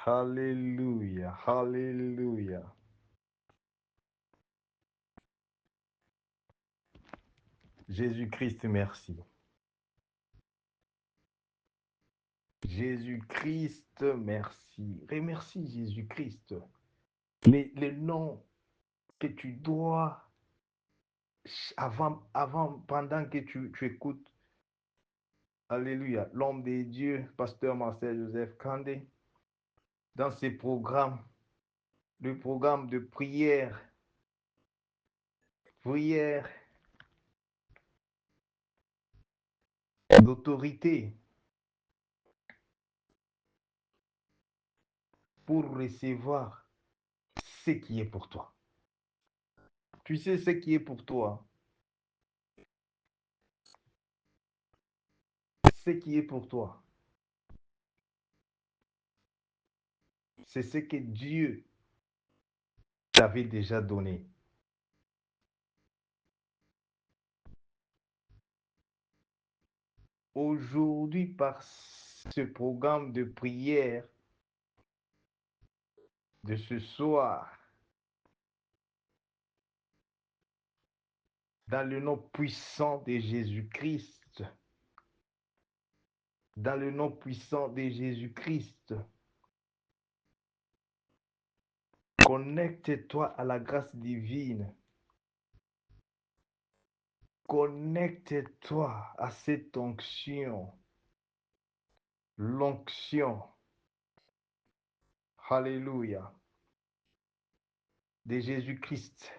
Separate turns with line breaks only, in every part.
Alléluia, alléluia. Jésus-Christ, merci. Jésus-Christ, merci. Remercie Jésus-Christ. Les noms que tu dois, pendant que tu écoutes, alléluia, l'homme de Dieu, pasteur Marcel Joseph Kandé, dans ses programmes, le programme de prière, d'autorité pour recevoir ce qui est pour toi. Tu sais ce qui est pour toi. Ce qui est pour toi, c'est ce que Dieu t'avait déjà donné. Aujourd'hui, par ce programme de prière de ce soir, dans le nom puissant de Jésus-Christ, dans le nom puissant de Jésus-Christ, connecte-toi à la grâce divine. Connecte-toi à cette onction. L'onction, alléluia, de Jésus-Christ.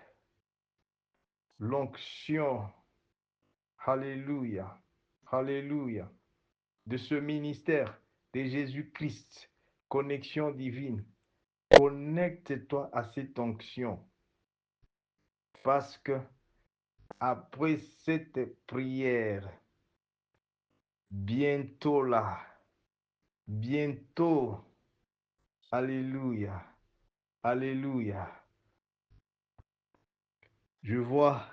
L'onction, alléluia, alléluia, de ce ministère de Jésus-Christ. Connexion divine. Connecte-toi à cette onction. Parce que après cette prière, bientôt là, bientôt, alléluia, alléluia, je vois,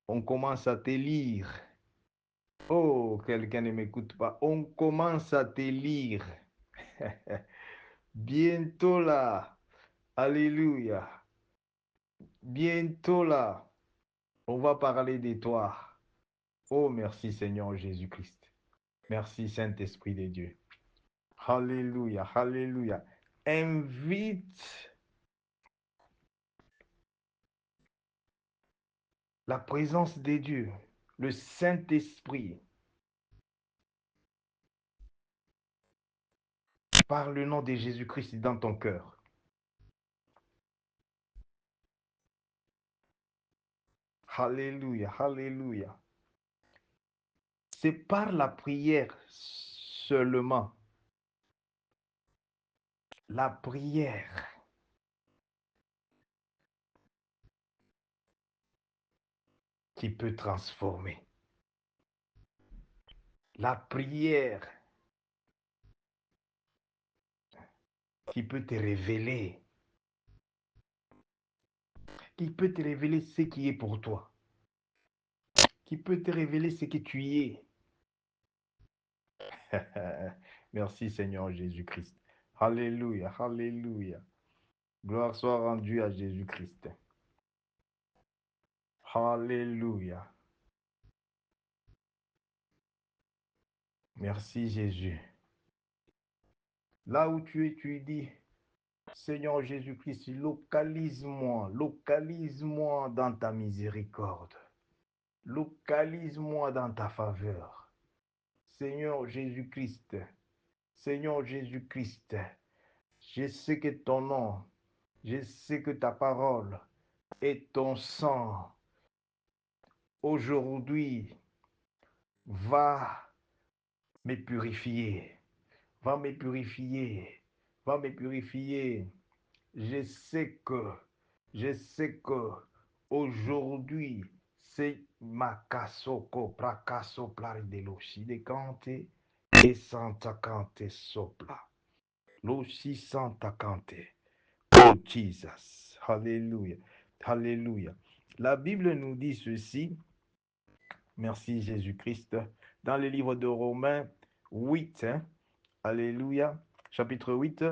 on commence à te lire. Oh, quelqu'un ne m'écoute pas. On commence à te lire. Bientôt là, alléluia, bientôt là, on va parler de toi. Oh, merci Seigneur Jésus-Christ. Merci Saint-Esprit de Dieu. Alléluia, alléluia. Invite la présence de Dieu, le Saint-Esprit, par le nom de Jésus-Christ dans ton cœur. Alléluia, alléluia. C'est par la prière seulement. La prière qui peut transformer. La prière qui peut te révéler. Qui peut te révéler ce qui est pour toi. Qui peut te révéler ce que tu es. Merci Seigneur Jésus-Christ. Alléluia, alléluia. Gloire soit rendue à Jésus-Christ. Alléluia. Merci Jésus. Là où tu dis, Seigneur Jésus-Christ, localise-moi dans ta miséricorde. Localise-moi dans ta faveur. Seigneur Jésus-Christ, Seigneur Jésus-Christ, je sais que ton nom, je sais que ta parole et ton sang aujourd'hui va me purifier, va me purifier, va me purifier. Je sais que aujourd'hui, c'est ma casoko, pracaso, plarideloshi de cante, et santa cante sopla. Loshi santa cante. Oh Jesus. Alléluia. Alléluia. La Bible nous dit ceci. Merci Jésus-Christ. Dans le livre de Romains 8. Alléluia. chapitre 8,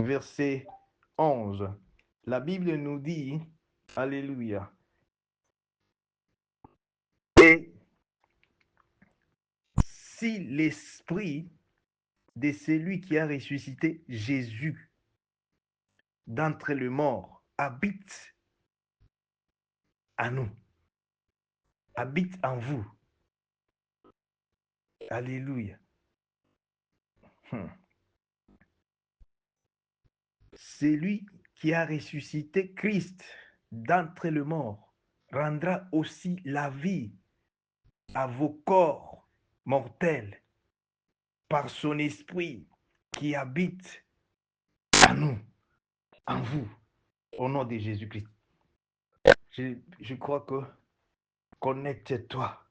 verset 11. La Bible nous dit, Alléluia, et si l'esprit de celui qui a ressuscité Jésus d'entre les morts habite à nous, habite en vous. Alléluia. Celui qui a ressuscité Christ d'entre les morts rendra aussi la vie à vos corps mortels par son esprit qui habite à nous, en vous, au nom de Jésus-Christ. Je crois que connecte-toi,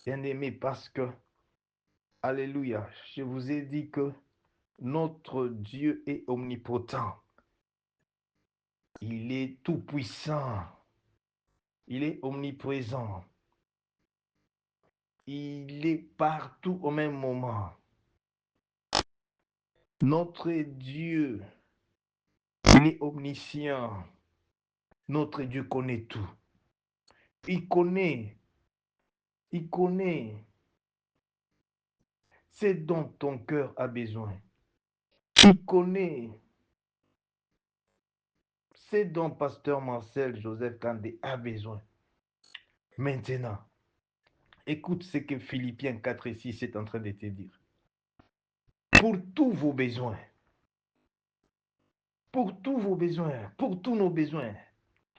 bien-aimé, parce que, alléluia, je vous ai dit que notre Dieu est omnipotent. Il est tout-puissant. Il est omniprésent. Il est partout au même moment. Notre Dieu, il est omniscient. Notre Dieu connaît tout. Il connaît ce dont ton cœur a besoin. Il connaît ce dont pasteur Marcel Joseph Kandé a besoin. Maintenant, écoute ce que Philippiens 4 et 6 est en train de te dire. Pour tous vos besoins, pour tous vos besoins, pour tous nos besoins.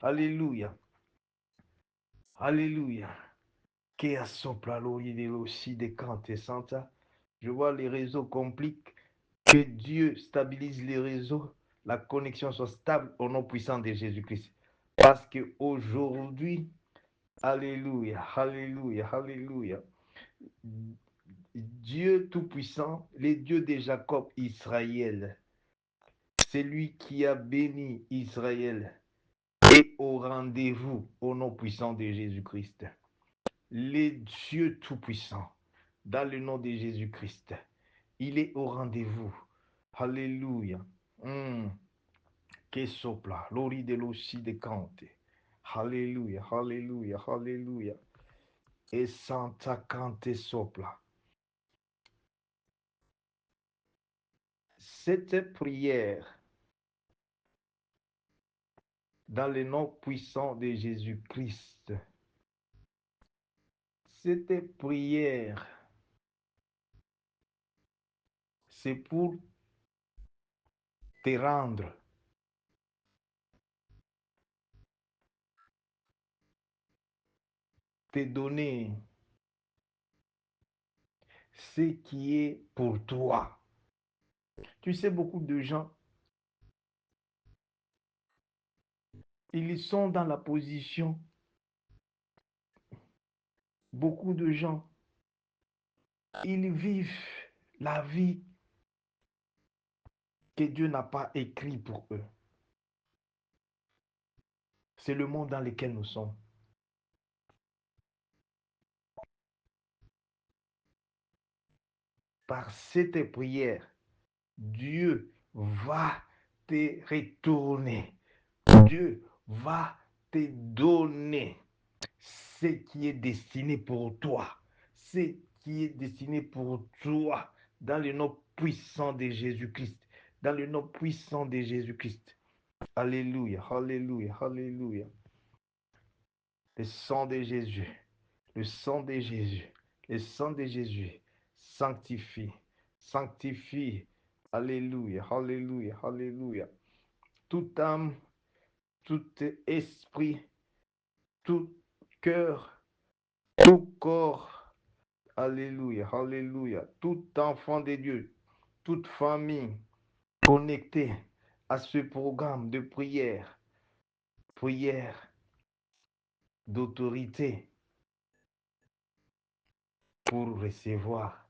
Alléluia. Alléluia. Che assopra l'origine aussi des cantes santa. Je vois les réseaux compliquent. Que Dieu stabilise les réseaux. La connexion soit stable au nom puissant de Jésus-Christ. Parce qu'aujourd'hui, alléluia, alléluia, alléluia. Dieu Tout-Puissant, le Dieu de Jacob, Israël, c'est lui qui a béni Israël, est au rendez-vous au nom puissant de Jésus-Christ. Le Dieu Tout-Puissant, dans le nom de Jésus-Christ, il est au rendez-vous. Alléluia. Que sopla, l'ori de l'ossi de cante. Alléluia, alléluia, alléluia. Et santa cante sopla. Cette prière, dans le nom puissant de Jésus-Christ, cette prière, c'est pour te rendre, te donner ce qui est pour toi. Tu sais, beaucoup de gens, ils sont dans la position, beaucoup de gens, ils vivent la vie que Dieu n'a pas écrit pour eux. C'est le monde dans lequel nous sommes. Par cette prière, Dieu va te retourner. Dieu va te donner ce qui est destiné pour toi. Ce qui est destiné pour toi dans le nom puissant de Jésus-Christ. Dans le nom puissant de Jésus-Christ. Alléluia, alléluia, alléluia. Le sang de Jésus, le sang de Jésus, le sang de Jésus sanctifie, sanctifie. Alléluia, alléluia, alléluia. Toute âme, tout esprit, tout cœur, tout corps. Alléluia, alléluia. Tout enfant de Dieu, toute famille connectée à ce programme de prière, prière d'autorité pour recevoir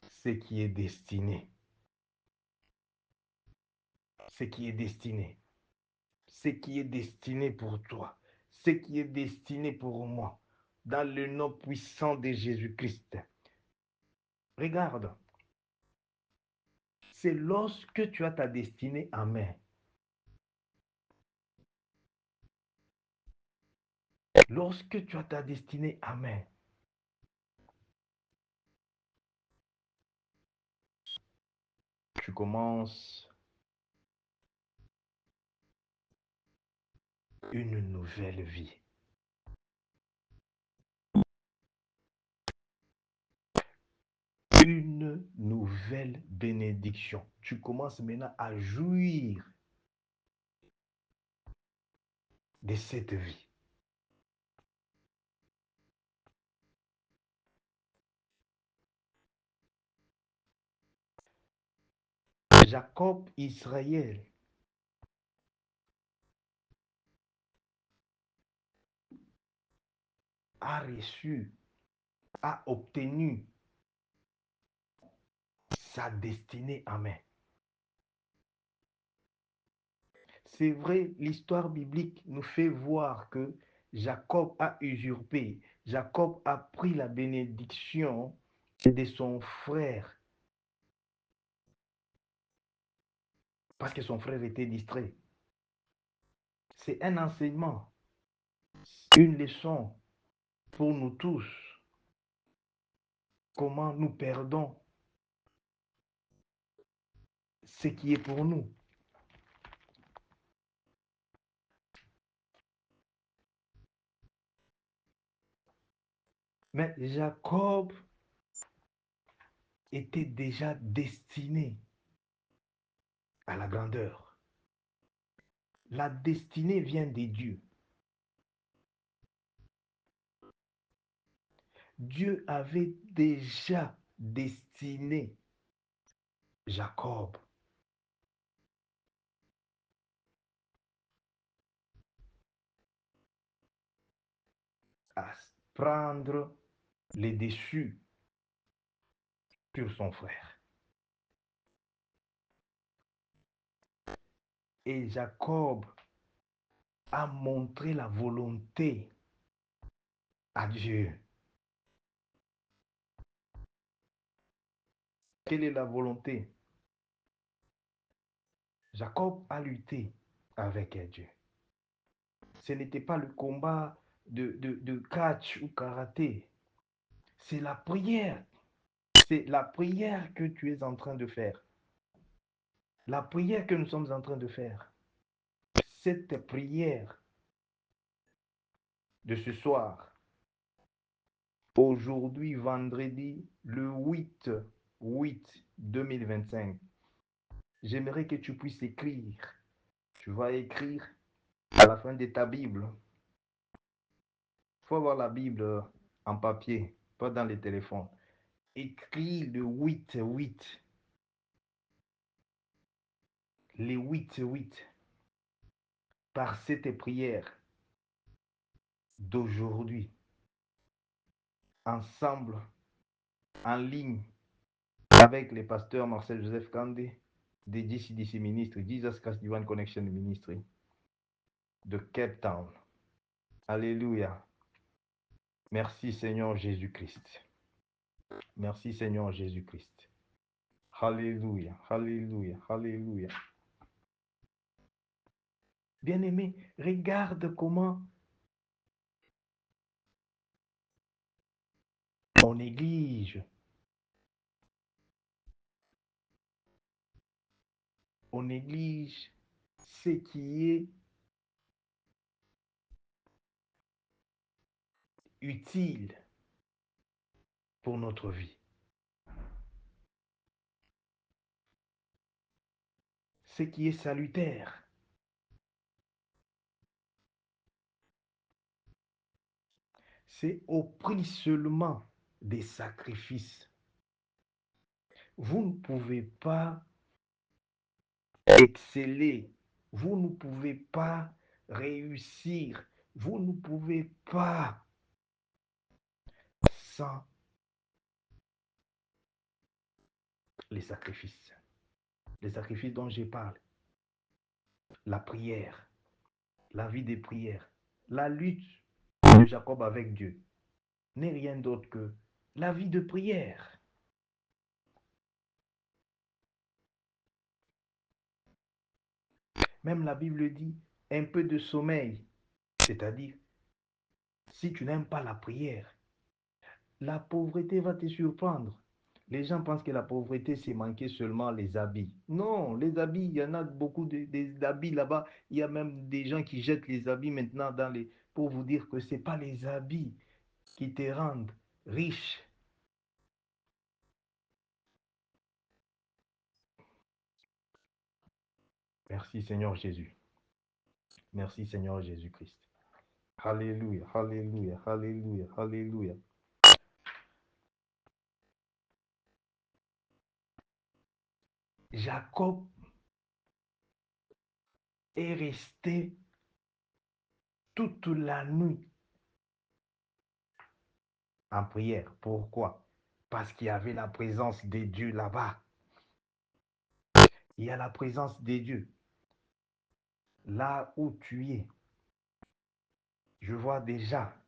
ce qui est destiné. Ce qui est destiné. Ce qui est destiné pour toi. Ce qui est destiné pour moi. Dans le nom puissant de Jésus-Christ. Regarde, c'est lorsque tu as ta destinée en main. Lorsque tu as ta destinée en main, tu commences une nouvelle vie. Une nouvelle bénédiction. Tu commences maintenant à jouir de cette vie. Jacob, Israël, a reçu, a obtenu sa destinée en main. C'est vrai, l'histoire biblique nous fait voir que Jacob a usurpé, Jacob a pris la bénédiction de son frère parce que son frère était distrait. C'est un enseignement, une leçon pour nous tous. Comment nous perdons ce qui est pour nous. Mais Jacob était déjà destiné à la grandeur. La destinée vient de Dieu. Dieu avait déjà destiné Jacob à prendre les dessus sur son frère. Et Jacob a montré la volonté à Dieu. Quelle est la volonté? Jacob a lutté avec Dieu. Ce n'était pas le combat de catch ou karaté. C'est la prière. C'est la prière que tu es en train de faire. La prière que nous sommes en train de faire. Cette prière de ce soir, aujourd'hui, vendredi, le 8/8/2025, j'aimerais que tu puisses écrire. Tu vas écrire à la fin de ta Bible. Il faut avoir la Bible en papier, pas dans les téléphones. Écris le 8/8. Les 8/8. Par cette prière d'aujourd'hui, ensemble, en ligne, avec les pasteurs Marcel Joseph Kandé, de JCDC Ministry, Jesus Christ Divine Connection Ministry, de Cape Town. Alléluia. Merci Seigneur Jésus-Christ. Merci Seigneur Jésus-Christ. Alléluia, alléluia, alléluia. Bien-aimé, regarde comment on néglige ce qui est utile pour notre vie. Ce qui est salutaire. C'est au prix seulement des sacrifices. Vous ne pouvez pas exceller. Vous ne pouvez pas réussir. Vous ne pouvez pas sans les sacrifices. Les sacrifices dont je parle. La prière, la vie de prière, la lutte de Jacob avec Dieu n'est rien d'autre que la vie de prière. Même la Bible dit un peu de sommeil. C'est-à-dire, si tu n'aimes pas la prière, la pauvreté va te surprendre. Les gens pensent que la pauvreté, c'est manquer seulement les habits. Non, les habits, il y en a beaucoup d'habits là-bas. Il y a même des gens qui jettent les habits maintenant pour vous dire que ce n'est pas les habits qui te rendent riche. Merci Seigneur Jésus. Merci Seigneur Jésus-Christ. Alléluia, alléluia, alléluia, alléluia. Jacob est resté toute la nuit en prière. Pourquoi? Parce qu'il y avait la présence de Dieu là-bas. Il y a la présence de Dieu. Là où tu es, je vois déjà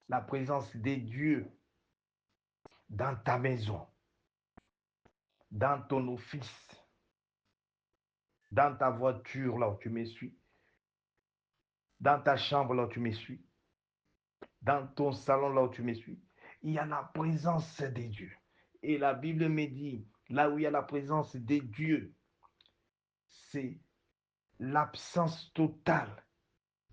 la présence de Dieu dans ta maison, dans ton office, dans ta voiture là où tu me suis, dans ta chambre là où tu me suis, dans ton salon là où tu me suis. Il y a la présence de Dieu. Et la Bible me dit, là où il y a la présence de Dieu, c'est l'absence totale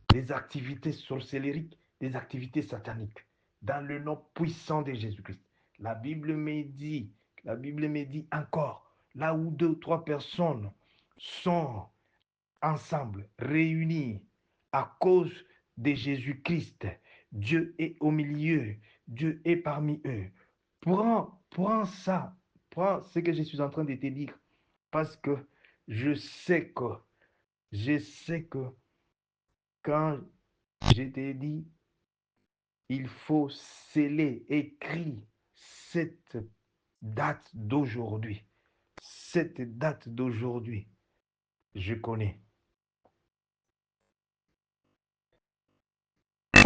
des activités sorcellériques, des activités sataniques, dans le nom puissant de Jésus-Christ. La Bible me dit, la Bible me dit encore, là où 2 ou 3 personnes sont ensemble, réunis à cause de Jésus-Christ, Dieu est au milieu, Dieu est parmi eux. Prends ça, prends ce que je suis en train de te dire, parce que je sais que, je sais que quand je t'ai dit, il faut sceller, écrire cette date d'aujourd'hui. Cette date d'aujourd'hui, je connais.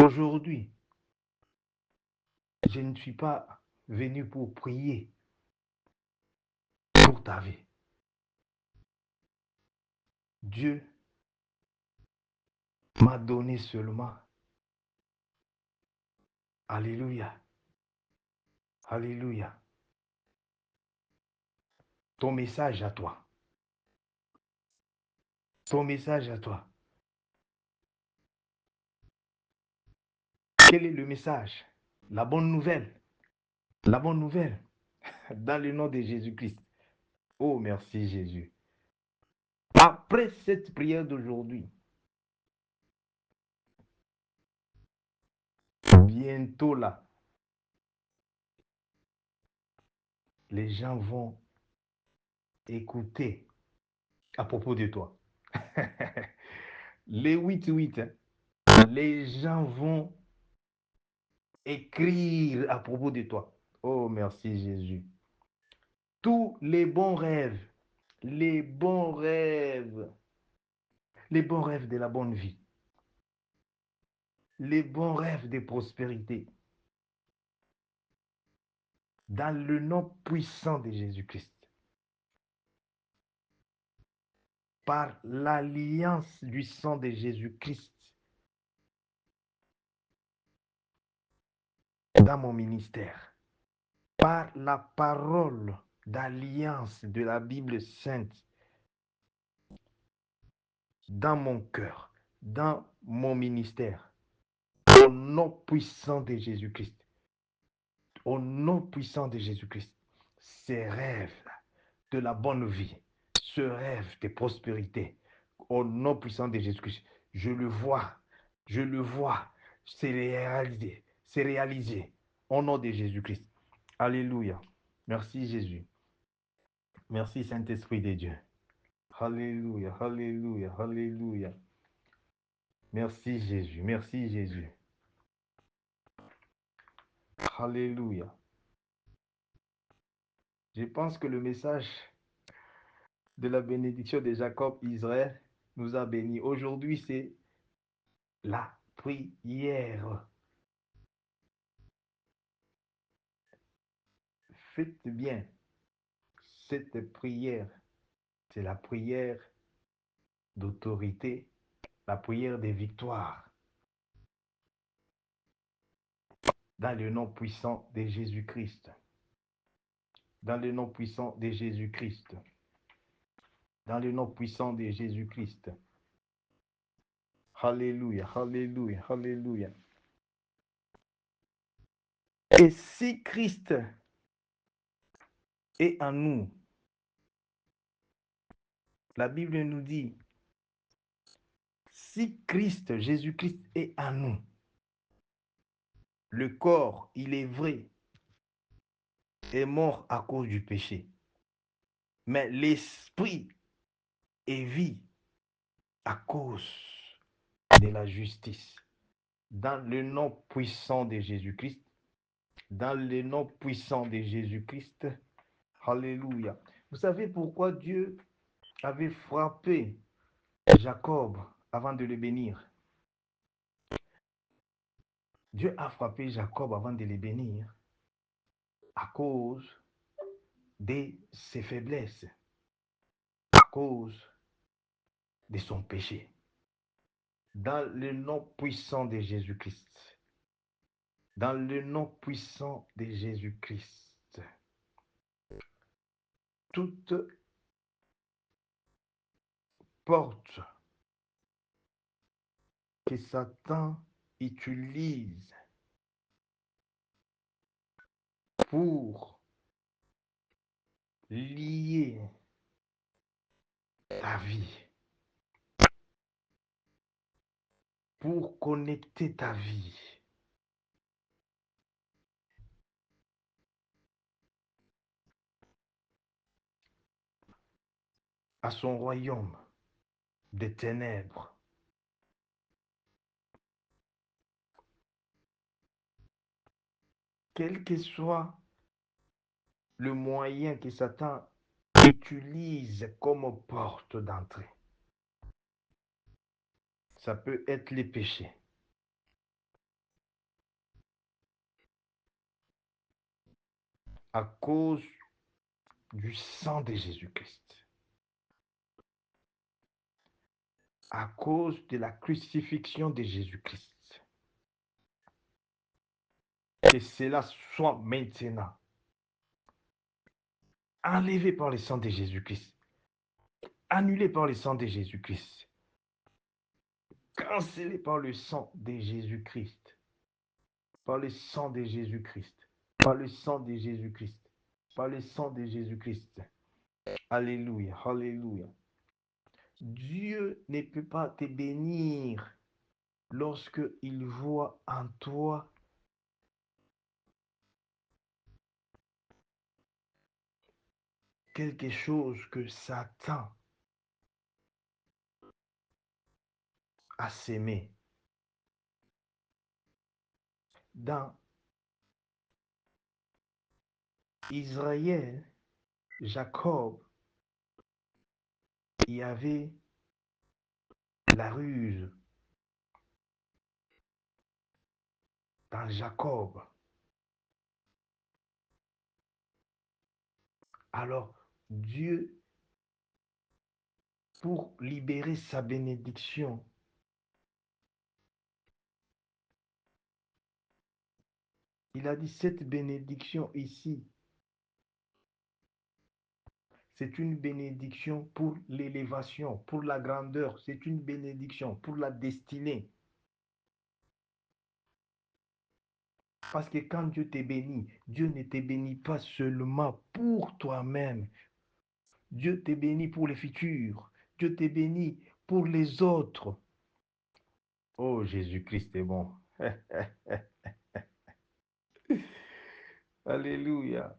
Aujourd'hui, je ne suis pas venu pour prier pour ta vie. Dieu m'a donné seulement, alléluia, alléluia, ton message à toi. Ton message à toi. Quel est le message? La bonne nouvelle. La bonne nouvelle. Dans le nom de Jésus-Christ. Oh, merci Jésus. Après cette prière d'aujourd'hui, bientôt là, les gens vont écouter à propos de toi. Les 8-8, hein, les gens vont écrire à propos de toi. Oh, merci Jésus. Tous les bons rêves, les bons rêves de la bonne vie, les bons rêves de prospérité, dans le nom puissant de Jésus-Christ, par l'alliance du sang de Jésus-Christ dans mon ministère, par la parole d'alliance de la Bible sainte dans mon cœur, dans mon ministère, au nom puissant de Jésus-Christ, au nom puissant de Jésus-Christ, ces rêves de la bonne vie, ce rêve de prospérité, au nom puissant de Jésus-Christ, je le vois, c'est réalisé, au nom de Jésus-Christ. Alléluia. Merci Jésus. Merci Saint-Esprit de Dieu. Alléluia, alléluia, alléluia. Merci Jésus, merci Jésus. Alléluia. Je pense que le message de la bénédiction de Jacob, Israël, nous a bénis. Aujourd'hui, c'est la prière. Faites bien cette prière. C'est la prière d'autorité, la prière des victoires. Dans le nom puissant de Jésus-Christ. Dans le nom puissant de Jésus-Christ. Dans le nom puissant de Jésus-Christ. Alléluia, alléluia, alléluia. Et si Christ est en nous, la Bible nous dit, si Christ, Jésus-Christ est en nous, le corps, il est vrai, est mort à cause du péché. Mais l'esprit est vie à cause de la justice. Dans le nom puissant de Jésus-Christ, dans le nom puissant de Jésus-Christ, alléluia. Vous savez pourquoi Dieu avait frappé Jacob avant de le bénir? Dieu a frappé Jacob avant de le bénir à cause de ses faiblesses, à cause de son péché. Dans le nom puissant de Jésus-Christ, dans le nom puissant de Jésus-Christ, toute porte que Satan utilise pour lier ta vie, pour connecter ta vie à son royaume des ténèbres. Quel que soit le moyen que Satan utilise comme porte d'entrée, ça peut être les péchés. À cause du sang de Jésus-Christ, à cause de la crucifixion de Jésus-Christ. Que cela soit maintenant enlevé par le sang de Jésus-Christ, annulé par le sang de Jésus-Christ, cancellé par le sang de Jésus-Christ, par le sang de Jésus-Christ, par le sang de Jésus-Christ, par le sang de Jésus-Christ. Alléluia, alléluia. Dieu ne peut pas te bénir lorsque il voit en toi quelque chose que Satan a sémé. Dans Israël, Jacob, il y avait la ruse dans Jacob. Alors, Dieu, pour libérer sa bénédiction, il a dit cette bénédiction ici, c'est une bénédiction pour l'élévation, pour la grandeur, c'est une bénédiction pour la destinée. Parce que quand Dieu te bénit, Dieu ne te bénit pas seulement pour toi-même. Dieu te bénit pour le futur. Dieu te bénit pour les autres. Oh, Jésus-Christ est bon. Alléluia.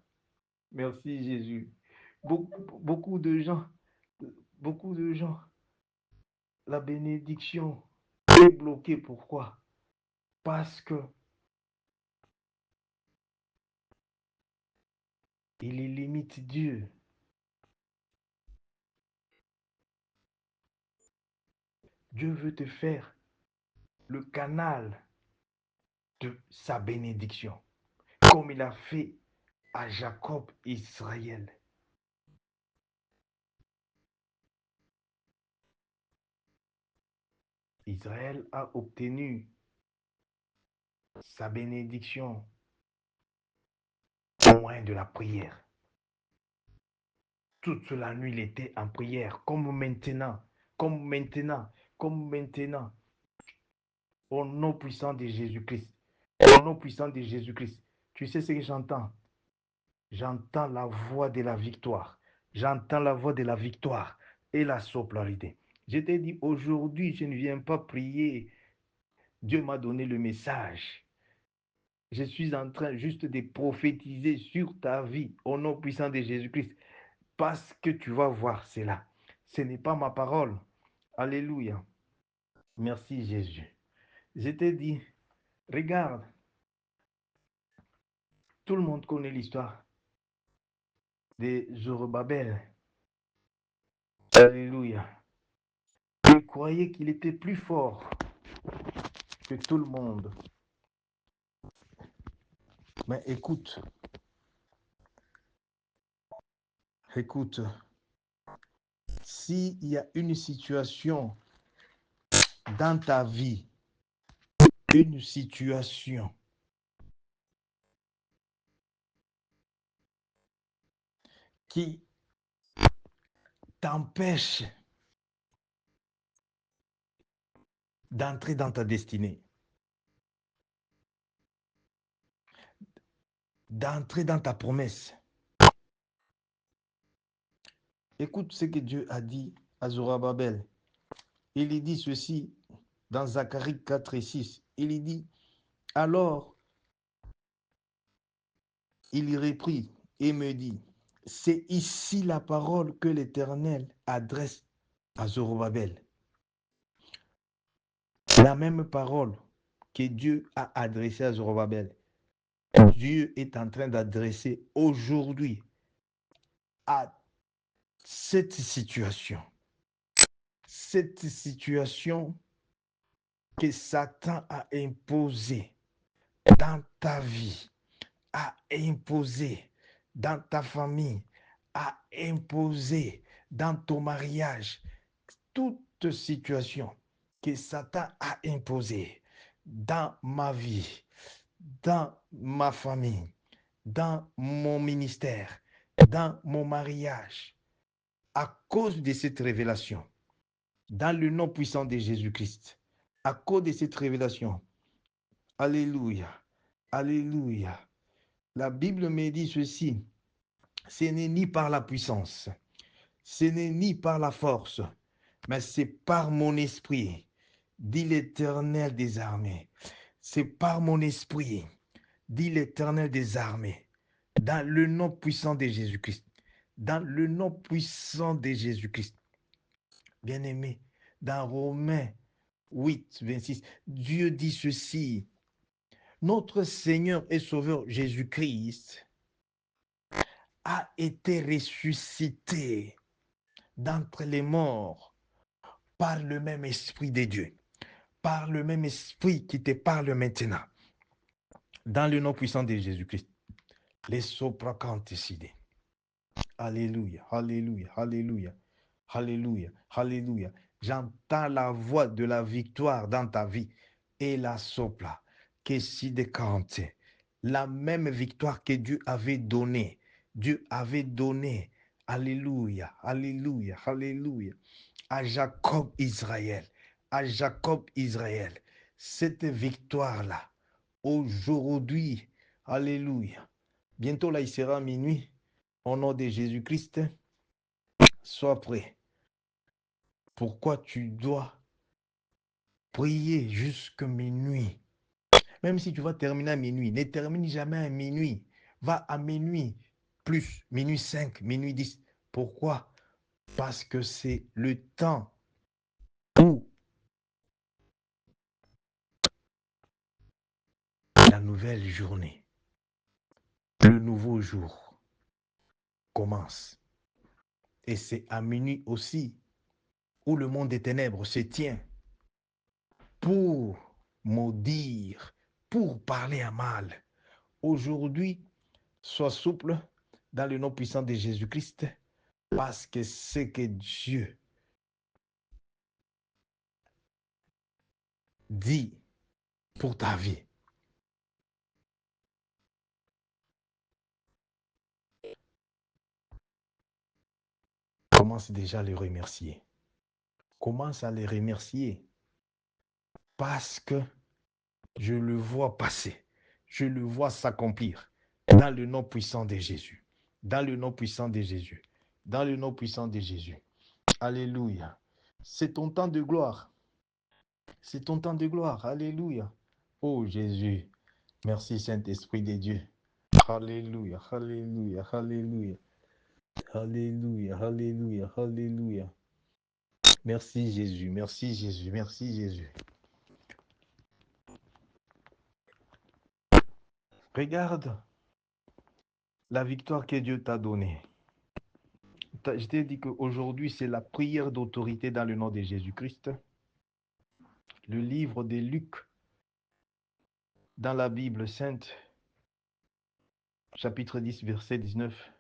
Merci Jésus. Beaucoup de gens, la bénédiction est bloquée. Pourquoi? Parce que il limite Dieu. Dieu veut te faire le canal de sa bénédiction, comme il a fait à Jacob et Israël. Israël a obtenu sa bénédiction au moyen de la prière. Toute la nuit, il était en prière, comme maintenant, comme maintenant, comme maintenant. Au nom puissant de Jésus-Christ. Au nom puissant de Jésus-Christ. Tu sais ce que j'entends? J'entends la voix de la victoire. J'entends la voix de la victoire et la soplarité. Je t'ai dit, aujourd'hui, je ne viens pas prier. Dieu m'a donné le message. Je suis en train juste de prophétiser sur ta vie au nom puissant de Jésus-Christ. Parce que tu vas voir cela. Ce n'est pas ma parole. Alléluia. Merci Jésus. Je t'ai dit, regarde, tout le monde connaît l'histoire de Zorobabel. Alléluia. Il croyait qu'il était plus fort que tout le monde. Mais écoute, s'il y a une situation dans ta vie, une situation qui t'empêche d'entrer dans ta destinée, d'entrer dans ta promesse. Écoute ce que Dieu a dit à Zorobabel. Il dit ceci dans Zacharie 4 et 6. Il dit, alors il y reprit et me dit, c'est ici la parole que l'Éternel adresse à Zorobabel. La même parole que Dieu a adressée à Zorobabel, Dieu est en train d'adresser aujourd'hui à cette situation. Cette situation que Satan a imposée dans ta vie, a imposée dans ta famille, a imposé dans ton mariage, toute situation que Satan a imposée dans ma vie, dans ma famille, dans mon ministère, dans mon mariage, à cause de cette révélation, dans le nom puissant de Jésus-Christ, à cause de cette révélation. Alléluia, alléluia. La Bible me dit ceci, ce n'est ni par la puissance, ce n'est ni par la force, mais c'est par mon esprit, dit l'Éternel des armées. C'est par mon esprit, dit l'Éternel des armées, dans le nom puissant de Jésus-Christ, dans le nom puissant de Jésus-Christ. Bien-aimé, dans Romains 8, 26, Dieu dit ceci, notre Seigneur et Sauveur Jésus-Christ a été ressuscité d'entre les morts par le même Esprit de Dieu, par le même Esprit qui te parle maintenant, dans le nom puissant de Jésus-Christ. Les sopracantes décidés. Alléluia, alléluia, alléluia, alléluia, alléluia. J'entends la voix de la victoire dans ta vie et la sopla, que si décante, la même victoire que Dieu avait donnée. Dieu avait donné, alléluia, alléluia, alléluia, à Jacob Israël, à Jacob Israël. Cette victoire-là, aujourd'hui, alléluia. Bientôt là, il sera minuit. Au nom de Jésus-Christ, sois prêt. Pourquoi tu dois prier jusqu'à minuit? Même si tu vas terminer à minuit, ne termine jamais à minuit. Va à minuit plus, minuit 5, minuit 10. Pourquoi? Parce que c'est le temps où la nouvelle journée, le nouveau jour commence. Et c'est à minuit aussi où le monde des ténèbres se tient pour maudire, pour parler à mal. Aujourd'hui, sois souple dans le nom puissant de Jésus-Christ, parce que c'est que Dieu dit pour ta vie. Commence déjà à les remercier. Commence à les remercier parce que je le vois passer. Je le vois s'accomplir dans le nom puissant de Jésus. Dans le nom puissant de Jésus. Dans le nom puissant de Jésus. Alléluia. C'est ton temps de gloire. C'est ton temps de gloire. Alléluia. Oh Jésus. Merci Saint-Esprit de Dieu. Alléluia. Alléluia. Alléluia. Alléluia. Alléluia. Alléluia. Merci Jésus. Merci Jésus. Merci Jésus. Regarde la victoire que Dieu t'a donnée. Je t'ai dit qu'aujourd'hui, c'est la prière d'autorité dans le nom de Jésus-Christ. Le livre de Luc, dans la Bible sainte, chapitre 10, verset 19,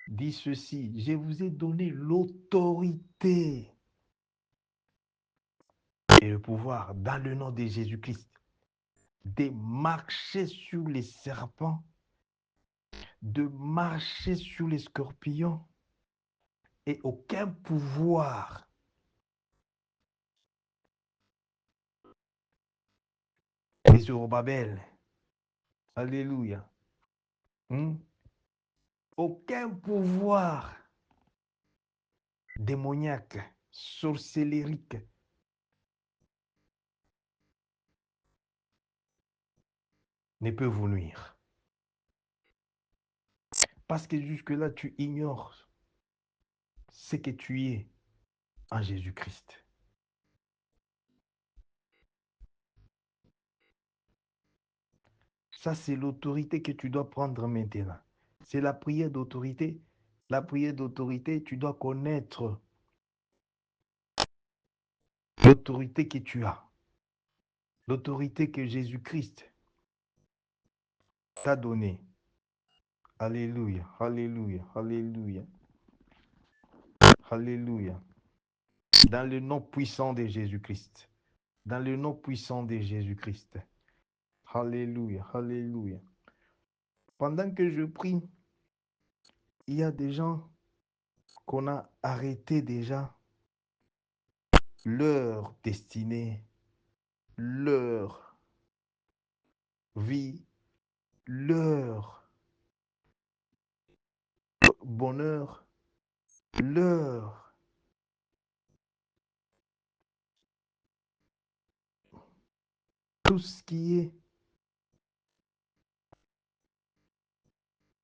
dit ceci: je vous ai donné l'autorité et le pouvoir dans le nom de Jésus-Christ de marcher sur les serpents, de marcher sur les scorpions, et aucun pouvoir des Zorobabel. Alléluia. Aucun pouvoir démoniaque, sorcellérique, ne peut vous nuire. Parce que jusque-là, tu ignores ce que tu es en Jésus-Christ. Ça, c'est l'autorité que tu dois prendre maintenant. C'est la prière d'autorité. La prière d'autorité, tu dois connaître l'autorité que tu as. L'autorité que Jésus-Christ t'a donnée. Alléluia, alléluia, alléluia. Alléluia. Dans le nom puissant de Jésus-Christ. Dans le nom puissant de Jésus-Christ. Alléluia, alléluia. Pendant que je prie, il y a des gens qu'on a arrêté déjà leur destinée, leur vie, leur bonheur, leur tout ce qui est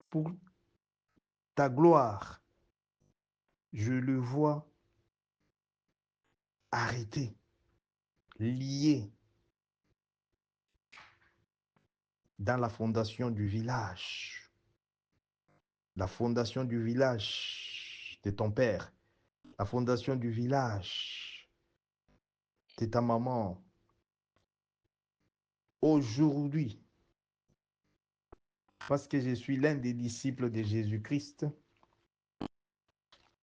pour ta gloire. Je le vois arrêté, lié dans la fondation du village. La fondation du village de ton père. La fondation du village de ta maman. Aujourd'hui, parce que je suis l'un des disciples de Jésus-Christ,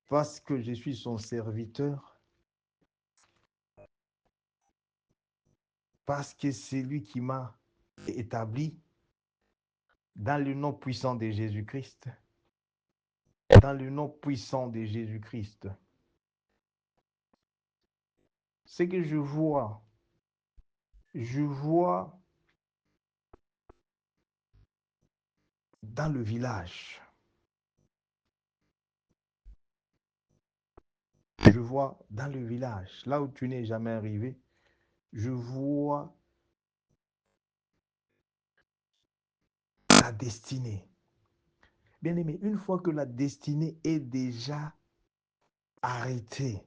parce que je suis son serviteur, parce que c'est lui qui m'a établi dans le nom puissant de Jésus-Christ, dans le nom puissant de Jésus-Christ. Ce que je vois dans le village, je vois dans le village, là où tu n'es jamais arrivé, je vois ta destinée. Bien-aimé, une fois que la destinée est déjà arrêtée,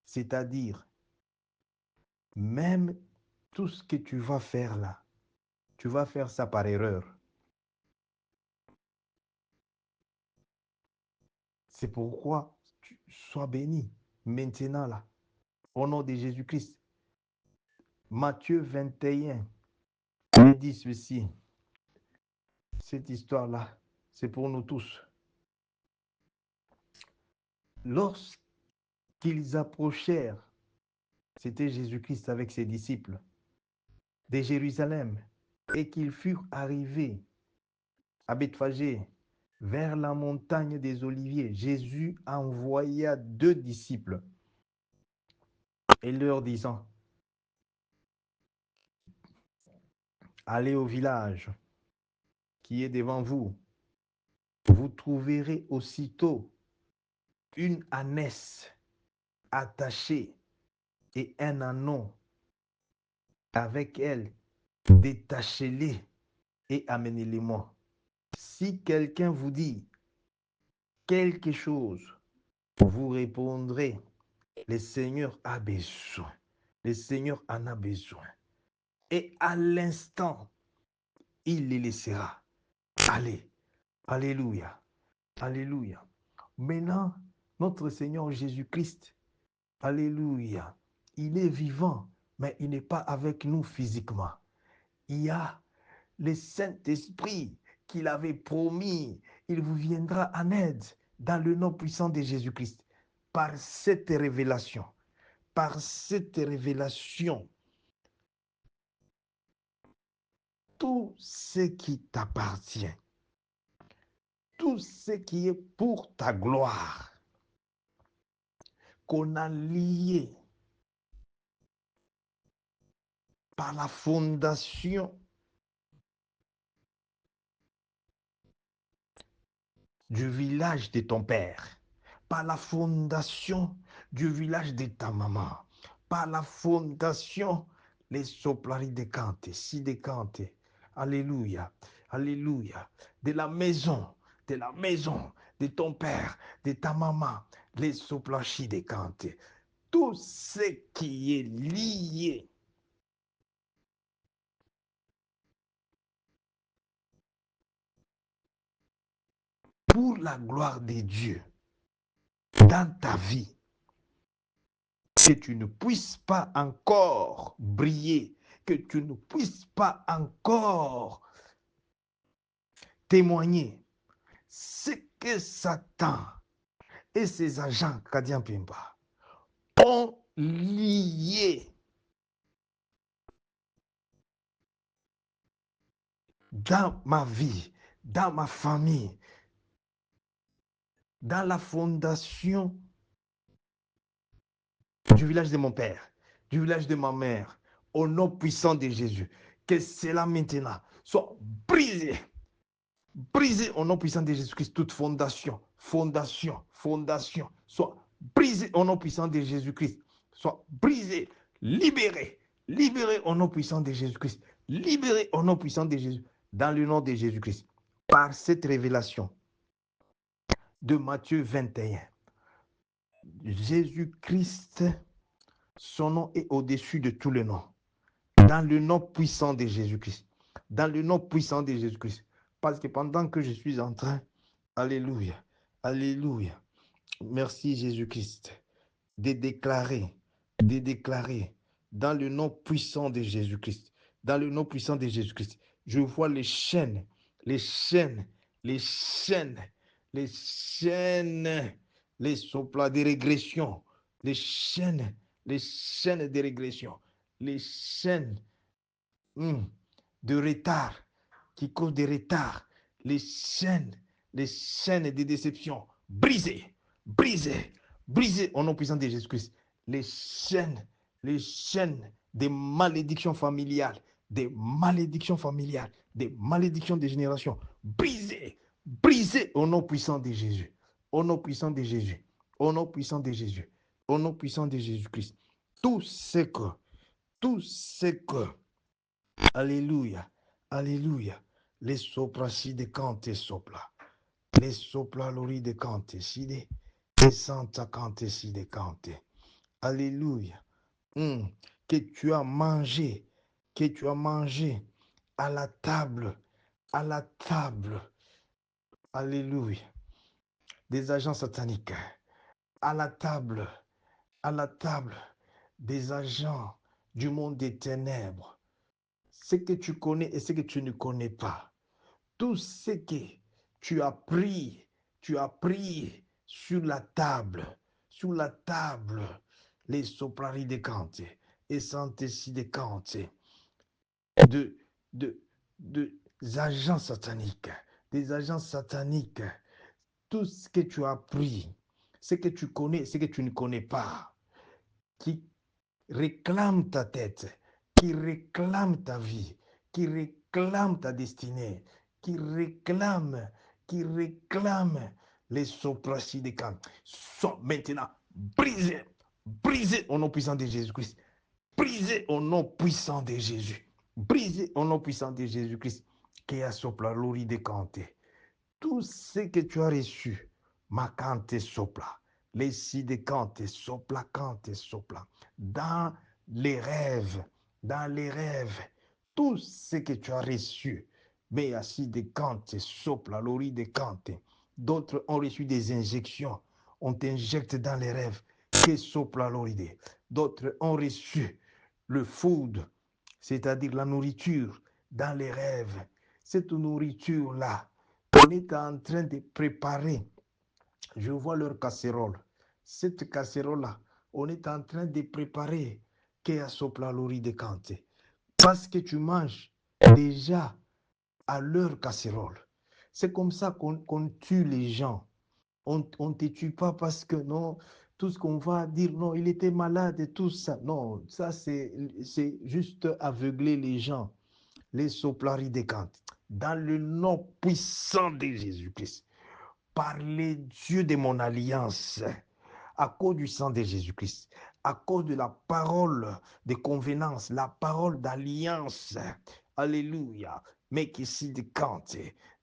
c'est-à-dire, même tout ce que tu vas faire là, tu vas faire ça par erreur. C'est pourquoi tu sois béni maintenant là, au nom de Jésus-Christ. Matthieu 21 nous dit ceci. Cette histoire-là, c'est pour nous tous. Lorsque qu'ils approchèrent, c'était Jésus-Christ avec ses disciples, de Jérusalem, et qu'ils furent arrivés à Bethphagée, vers la montagne des Oliviers, Jésus envoya 2 disciples et leur disant, allez au village qui est devant vous, vous trouverez aussitôt une ânesse attachée et un ânon avec elle, détachez-les et amenez-les-moi. Si quelqu'un vous dit quelque chose, vous répondrez, le Seigneur a besoin. Le Seigneur en a besoin. Et à l'instant, il les laissera. Allez. Alléluia. Alléluia. Maintenant, notre Seigneur Jésus-Christ, alléluia, il est vivant, mais il n'est pas avec nous physiquement. Il y a le Saint-Esprit qu'il avait promis. Il vous viendra en aide dans le nom puissant de Jésus-Christ. Par cette révélation, tout ce qui t'appartient, tout ce qui est pour ta gloire, qu'on a lié par la fondation du village de ton père, par la fondation du village de ta maman, par la fondation les soplari de Cante, si de Cante, alléluia, alléluia, de la maison de ton père, de ta maman, les soplachi de Cante, tout ce qui est lié pour la gloire de Dieu dans ta vie, que tu ne puisses pas encore briller, que tu ne puisses pas encore témoigner ce que Satan et ses agents Kadian Pimba ont lié dans ma vie, dans ma famille, dans la fondation du village de mon père, du village de ma mère, au nom puissant de Jésus, que cela maintenant soit brisé. Brisé au nom puissant de Jésus-Christ, toute fondation, soit brisé au nom puissant de Jésus-Christ, soit brisé, libéré au nom puissant de Jésus-Christ, libéré au nom puissant de Jésus, dans le nom de Jésus-Christ, par cette révélation de Matthieu 21. Jésus-Christ, son nom est au-dessus de tous les noms, dans le nom puissant de Jésus-Christ, dans le nom puissant de Jésus-Christ, parce que pendant que je suis en train, alléluia, alléluia, merci Jésus-Christ, de déclarer, dans le nom puissant de Jésus-Christ, dans le nom puissant de Jésus-Christ, je vois les chaînes, les soplas de régression, les chaînes de régression, les chaînes de retard, qui causent des retards, les chaînes de déception, brisées au nom puissant de Jésus-Christ. Les chaînes des malédictions familiales, des malédictions de génération, brisées au nom puissant de Jésus, au nom puissant de Jésus, au nom puissant de Jésus, au nom puissant de Jésus-Christ. Tout ce que, alléluia, alléluia, les sopra si de cante sopla, les sopla lori de cante si de, les santa cante si de cante, alléluia, que tu as mangé à la table, alléluia, des agents sataniques, à la table des agents du monde des ténèbres, ce que tu connais et ce que tu ne connais pas, tout ce que tu as pris sur la table, sur la table, les soplari de cante, et santesi de cante, de, de agents sataniques, des agents sataniques, tout ce que tu as appris, ce que tu connais, ce que tu ne connais pas, qui réclament ta tête, qui réclament ta vie, qui réclament ta destinée, qui réclament les soprasidécans, sont maintenant brisés, brisés au nom puissant de Jésus-Christ, brisés au nom puissant de Jésus, brisés au nom puissant de Jésus-Christ, qui a sopla l'ori de canté. Tout ce que tu as reçu, ma cante sopla, les si de cante sopla, dans dans les rêves, tout ce que tu as reçu, mais assis de cante sopla, l'ori de cante. D'autres ont reçu des injections, on t'injecte dans les rêves, que sopla l'oride. D'autres ont reçu le food, c'est-à-dire la nourriture dans les rêves. Cette nourriture-là, on est en train de préparer. Je vois leur casserole. Cette casserole-là, on est en train de préparer Kea sopla l'ori de cante. Parce que tu manges déjà à leur casserole. C'est comme ça qu'on tue les gens. On ne te tue pas parce que non, tout ce qu'on va dire, non, il était malade et tout ça. Non, ça c'est juste aveugler les gens. Les soplari de cante. Dans le nom puissant de Jésus-Christ, par les dieux de mon alliance, à cause du sang de Jésus-Christ, à cause de la parole de convenance, la parole d'alliance. Alléluia. Mais qui s'y décante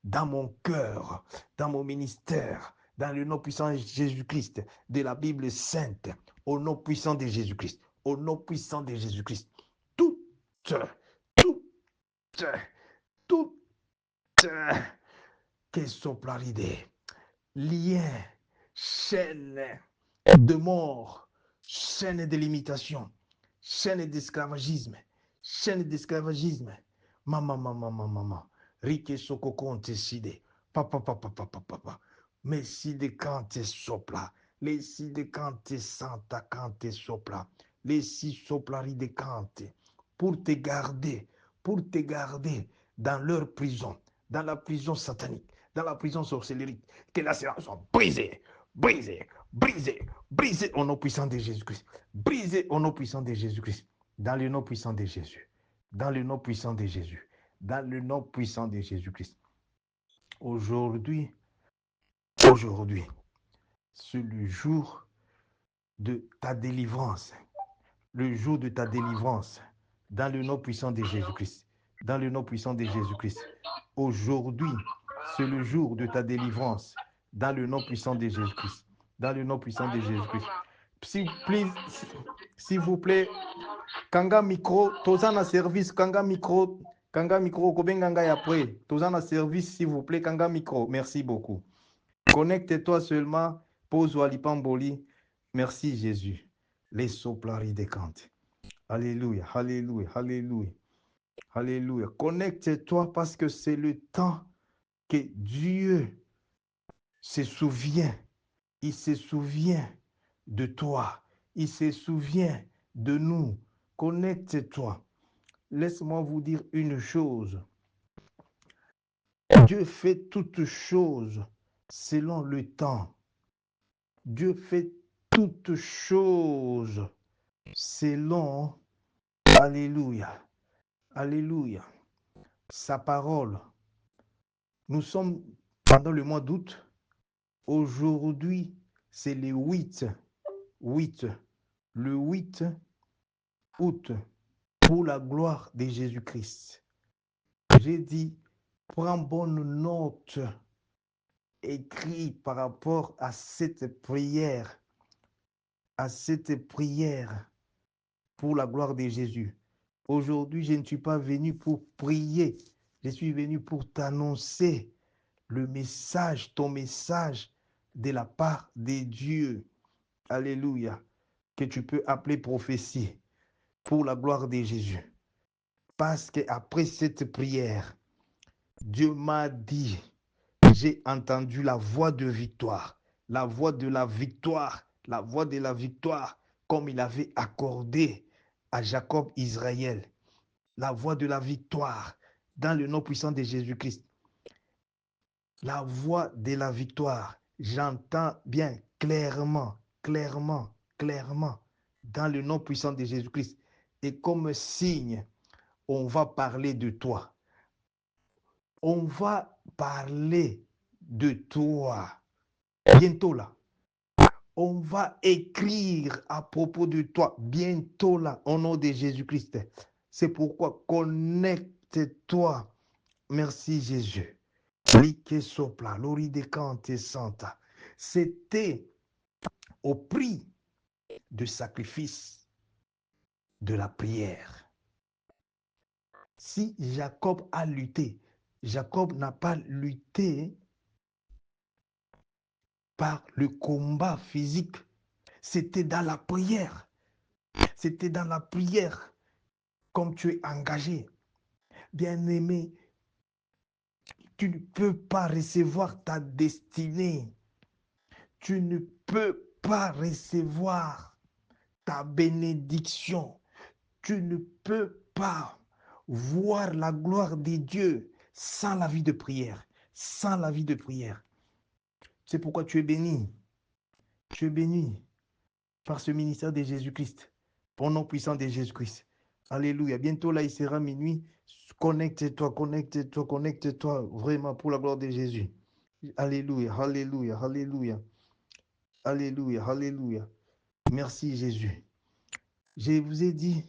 dans mon cœur, dans mon ministère, dans le nom puissant de Jésus-Christ, de la Bible sainte, au nom puissant de Jésus-Christ, au nom puissant de Jésus-Christ. Toute, toute, toute, que soplaride, lien, chaîne de mort, chaîne de limitation, chaîne d'esclavagisme, chaîne d'esclavagisme. Maman, Rike soko konte side, papa, papa, papa, papa. Mais si de kante sopla, les si de kante santa kante sopla, les si soplari de kante, pour te garder dans leur prison, dans la prison satanique, dans la prison sorcellérique, que la séance soit brisée, brisée, brisée, brisée au nom puissant de Jésus-Christ, brisée au nom puissant de Jésus-Christ, dans le nom puissant de Jésus, dans le nom puissant de Jésus, dans le nom puissant de Jésus-Christ. Aujourd'hui, c'est le jour de ta délivrance, le jour de ta délivrance, dans le nom puissant de Jésus-Christ, dans le nom puissant de Jésus-Christ. Aujourd'hui, c'est le jour de ta délivrance, dans le nom puissant de Jésus-Christ, dans le nom puissant de Jésus-Christ. S'il vous plaît, Kanga micro, Tozana service, Kanga micro, Kobenganga y après. Tozana service, s'il vous plaît, Kanga micro. Merci beaucoup. Connecte-toi seulement, pose Walipamboli. Merci Jésus. Les soplari de Kante. Alléluia, alléluia, alléluia, alléluia. Connecte-toi parce que c'est le temps que Dieu se souvient. Il se souvient de toi. Il se souvient de nous. Connecte-toi. Laisse-moi vous dire une chose. Dieu fait toutes choses selon le temps. Dieu fait toutes choses selon, alléluia, alléluia, sa parole. Nous sommes pendant le mois d'août. Aujourd'hui, c'est le 8 août, pour la gloire de Jésus-Christ. J'ai dit, prends bonne note, écris par rapport à cette prière pour la gloire de Jésus. Aujourd'hui, je ne suis pas venu pour prier, je suis venu pour t'annoncer le message, ton message de la part de Dieu. Alléluia. Que tu peux appeler prophétie pour la gloire de Jésus. Parce qu'après cette prière, Dieu m'a dit, j'ai entendu la voix de victoire, la voix de la victoire, la voix de la victoire, comme il avait accordé à Jacob Israël. La voix de la victoire, dans le nom puissant de Jésus-Christ. La voix de la victoire, j'entends bien clairement, clairement, clairement, dans le nom puissant de Jésus-Christ. Et comme signe, on va parler de toi. On va parler de toi. Bientôt là. On va écrire à propos de toi. Bientôt là, au nom de Jésus-Christ. C'est pourquoi connecte-toi. Merci Jésus. Like sopla, loridecante santa. C'était au prix de sacrifice de la prière. Si Jacob a lutté, Jacob n'a pas lutté par le combat physique. C'était dans la prière. C'était dans la prière, comme tu es engagé. Bien-aimé, tu ne peux pas recevoir ta destinée. Tu ne peux pas recevoir ta bénédiction. Tu ne peux pas voir la gloire de Dieu sans la vie de prière. Sans la vie de prière. C'est pourquoi tu es béni. Tu es béni par ce ministère de Jésus-Christ. Pour nom puissant de Jésus-Christ. Alléluia. Bientôt là, il sera minuit. Connecte-toi, connecte-toi, connecte-toi vraiment pour la gloire de Jésus. Alléluia, alléluia, alléluia. Alléluia, alléluia. Merci Jésus. Je vous ai dit,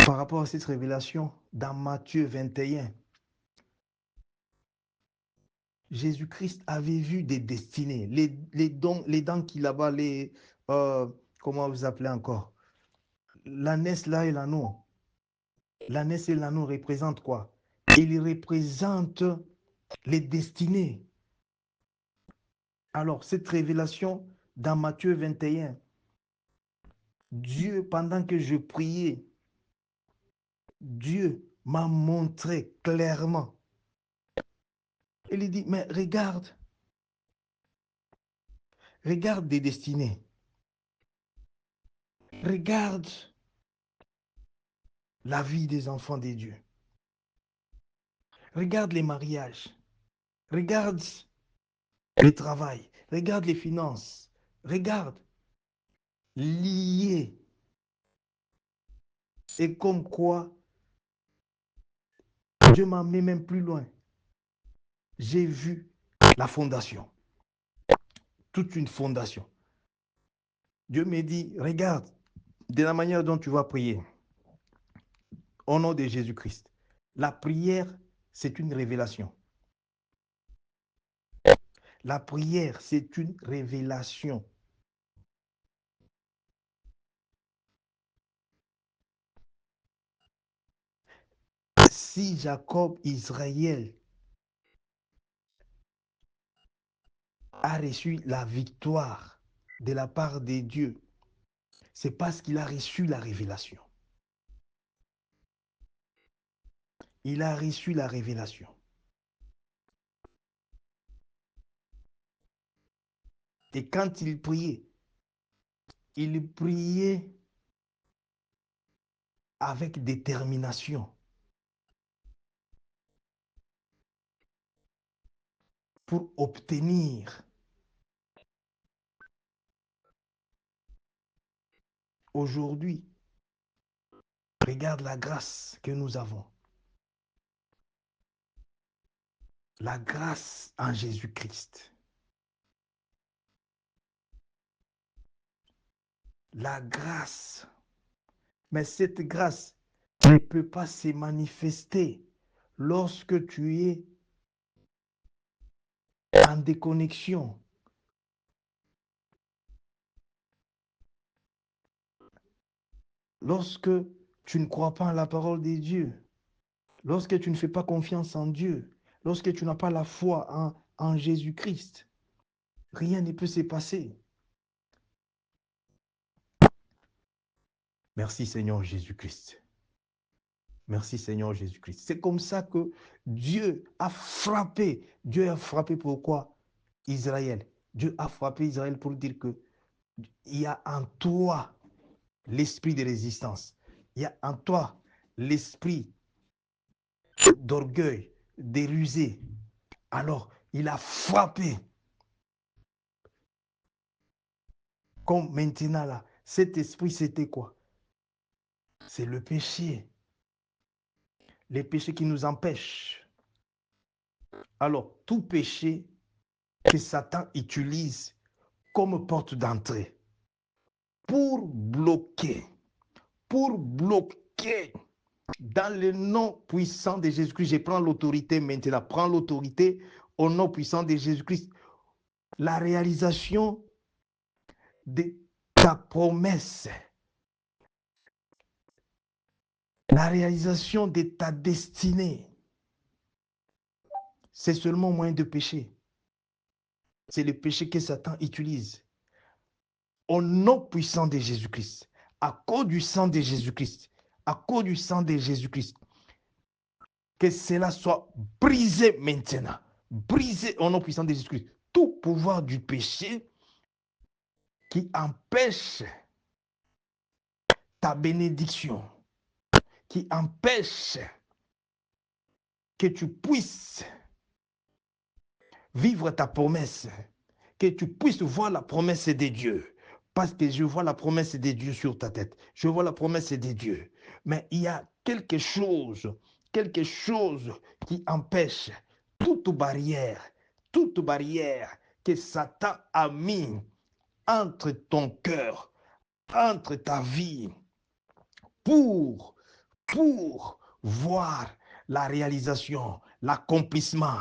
par rapport à cette révélation, dans Matthieu 21, Jésus-Christ avait vu des destinées, les dents qu'il a bas, comment vous appelez encore? L'ânesse là et l'anneau. L'ânesse et l'anneau représentent quoi? Ils représentent les destinées. Alors, cette révélation dans Matthieu 21, Dieu, pendant que je priais, Dieu m'a montré clairement. Il dit, mais regarde, regarde des destinées. Regarde la vie des enfants de Dieu. Regarde les mariages. Regarde le travail. Regarde les finances. Regarde. Lié. Et comme quoi, Dieu m'a amené même plus loin. J'ai vu la fondation. Toute une fondation. Dieu me dit, regarde, de la manière dont tu vas prier, au nom de Jésus-Christ, la prière, c'est une révélation. La prière, c'est une révélation. Si Jacob, Israël, a reçu la victoire de la part de Dieu, c'est parce qu'il a reçu la révélation. Il a reçu la révélation. Et quand il priait avec détermination. Pour obtenir aujourd'hui, regarde la grâce que nous avons. La grâce en Jésus-Christ. La grâce. Mais cette grâce ne peut pas se manifester lorsque tu es en déconnexion. Lorsque tu ne crois pas en la parole de Dieu. Lorsque tu ne fais pas confiance en Dieu. Lorsque tu n'as pas la foi en Jésus-Christ. Rien ne peut se passer. Merci Seigneur Jésus-Christ. Merci Seigneur Jésus-Christ. C'est comme ça que Dieu a frappé. Dieu a frappé pourquoi? Israël. Dieu a frappé Israël pour dire que il y a en toi l'esprit de résistance. Il y a en toi l'esprit d'orgueil, de rusé. Alors, il a frappé. Comme maintenant là, cet esprit, c'était quoi? C'est le péché. Les péchés qui nous empêchent. Alors, tout péché que Satan utilise comme porte d'entrée pour bloquer dans le nom puissant de Jésus-Christ. Je prends l'autorité maintenant. Prends l'autorité au nom puissant de Jésus-Christ. La réalisation de ta promesse. La réalisation de ta destinée. C'est seulement moyen de péché. C'est le péché que Satan utilise. Au nom puissant de Jésus-Christ. À cause du sang de Jésus-Christ. À cause du sang de Jésus-Christ. Que cela soit brisé maintenant. Brisé au nom puissant de Jésus-Christ. Tout pouvoir du péché qui empêche ta bénédiction, qui empêche que tu puisses vivre ta promesse, que tu puisses voir la promesse de Dieu. Parce que je vois la promesse de Dieu sur ta tête. Je vois la promesse de Dieu. Mais il y a quelque chose qui empêche toute barrière que Satan a mis entre ton cœur, entre ta vie, pour voir la réalisation, l'accomplissement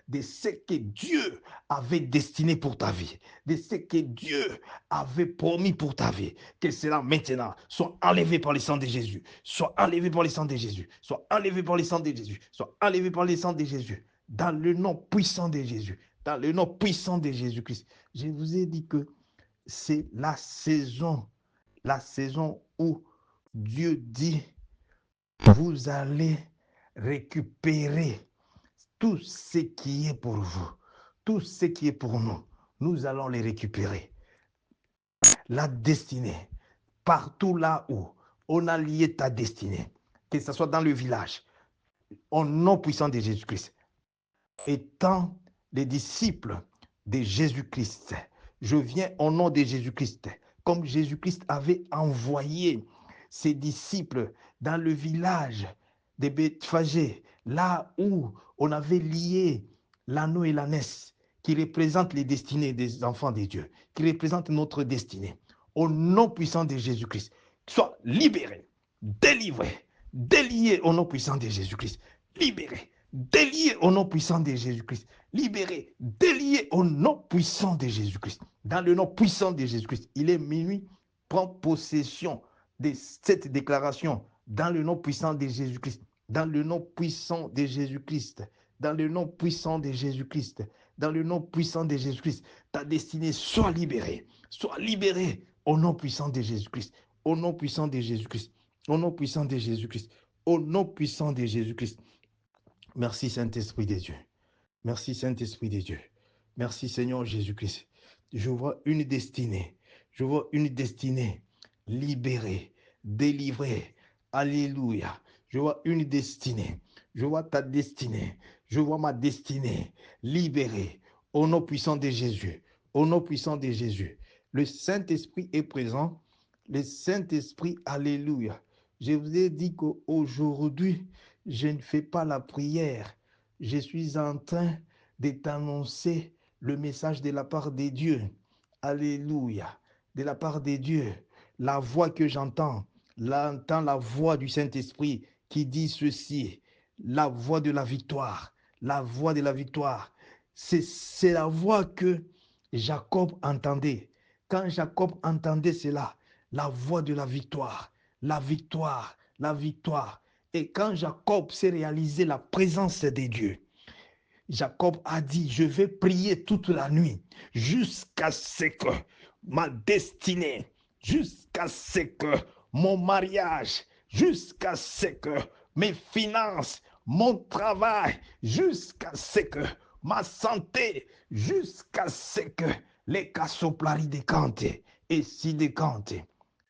de ce que Dieu avait destiné pour ta vie, de ce que Dieu avait promis pour ta vie, que cela maintenant soit enlevé par le sang de Jésus, soit enlevé par le sang de Jésus, soit enlevé par le sang de Jésus, soit enlevé par le sang de Jésus, dans le nom puissant de Jésus, dans le nom puissant de Jésus-Christ. Je vous ai dit que c'est la saison où Dieu dit, vous allez récupérer tout ce qui est pour vous, tout ce qui est pour nous. Nous allons les récupérer. La destinée, partout là où on a lié ta destinée, que ce soit dans le village, au nom puissant de Jésus-Christ, étant les disciples de Jésus-Christ, je viens au nom de Jésus-Christ, comme Jésus-Christ avait envoyé ses disciples dans le village de Bethphagée, là où on avait lié l'anneau et l'ânesse, qui représentent les destinées des enfants de Dieu, qui représentent notre destinée. Au nom puissant de Jésus-Christ, sois libéré, délivré, délié au nom puissant de Jésus-Christ, libéré, délié au nom puissant de Jésus-Christ, libéré, délié au nom puissant de Jésus-Christ. Dans le nom puissant de Jésus-Christ, il est minuit, prends possession de cette déclaration dans le nom puissant de Jésus-Christ, dans le nom puissant de Jésus-Christ, dans le nom puissant de Jésus-Christ, dans le nom puissant de Jésus-Christ. Ta destinée soit libérée au nom puissant de Jésus-Christ, au nom puissant de Jésus-Christ, au nom puissant de Jésus-Christ, au nom puissant de Jésus-Christ. Merci Saint-Esprit de Dieu. Merci Saint-Esprit de Dieu. Merci Seigneur Jésus-Christ. Je vois une destinée. Je vois une destinée libérée, délivrée. Alléluia. Je vois une destinée. Je vois ta destinée. Je vois ma destinée libérée. Au nom puissant de Jésus. Au nom puissant de Jésus. Le Saint-Esprit est présent. Le Saint-Esprit, alléluia. Je vous ai dit qu'aujourd'hui, je ne fais pas la prière. Je suis en train de t'annoncer le message de la part de Dieu. Alléluia. De la part de Dieu. La voix que j'entends, la voix du Saint-Esprit qui dit ceci. La voix de la victoire. La voix de la victoire. C'est la voix que Jacob entendait. Quand Jacob entendait cela, la voix de la victoire. La victoire. La victoire. Et quand Jacob s'est réalisé la présence de Dieu, Jacob a dit, je vais prier toute la nuit jusqu'à ce que ma destinée, jusqu'à ce que mon mariage, jusqu'à ce que mes finances, mon travail, jusqu'à ce que ma santé, jusqu'à ce que les cassoplari décantent et si décantent.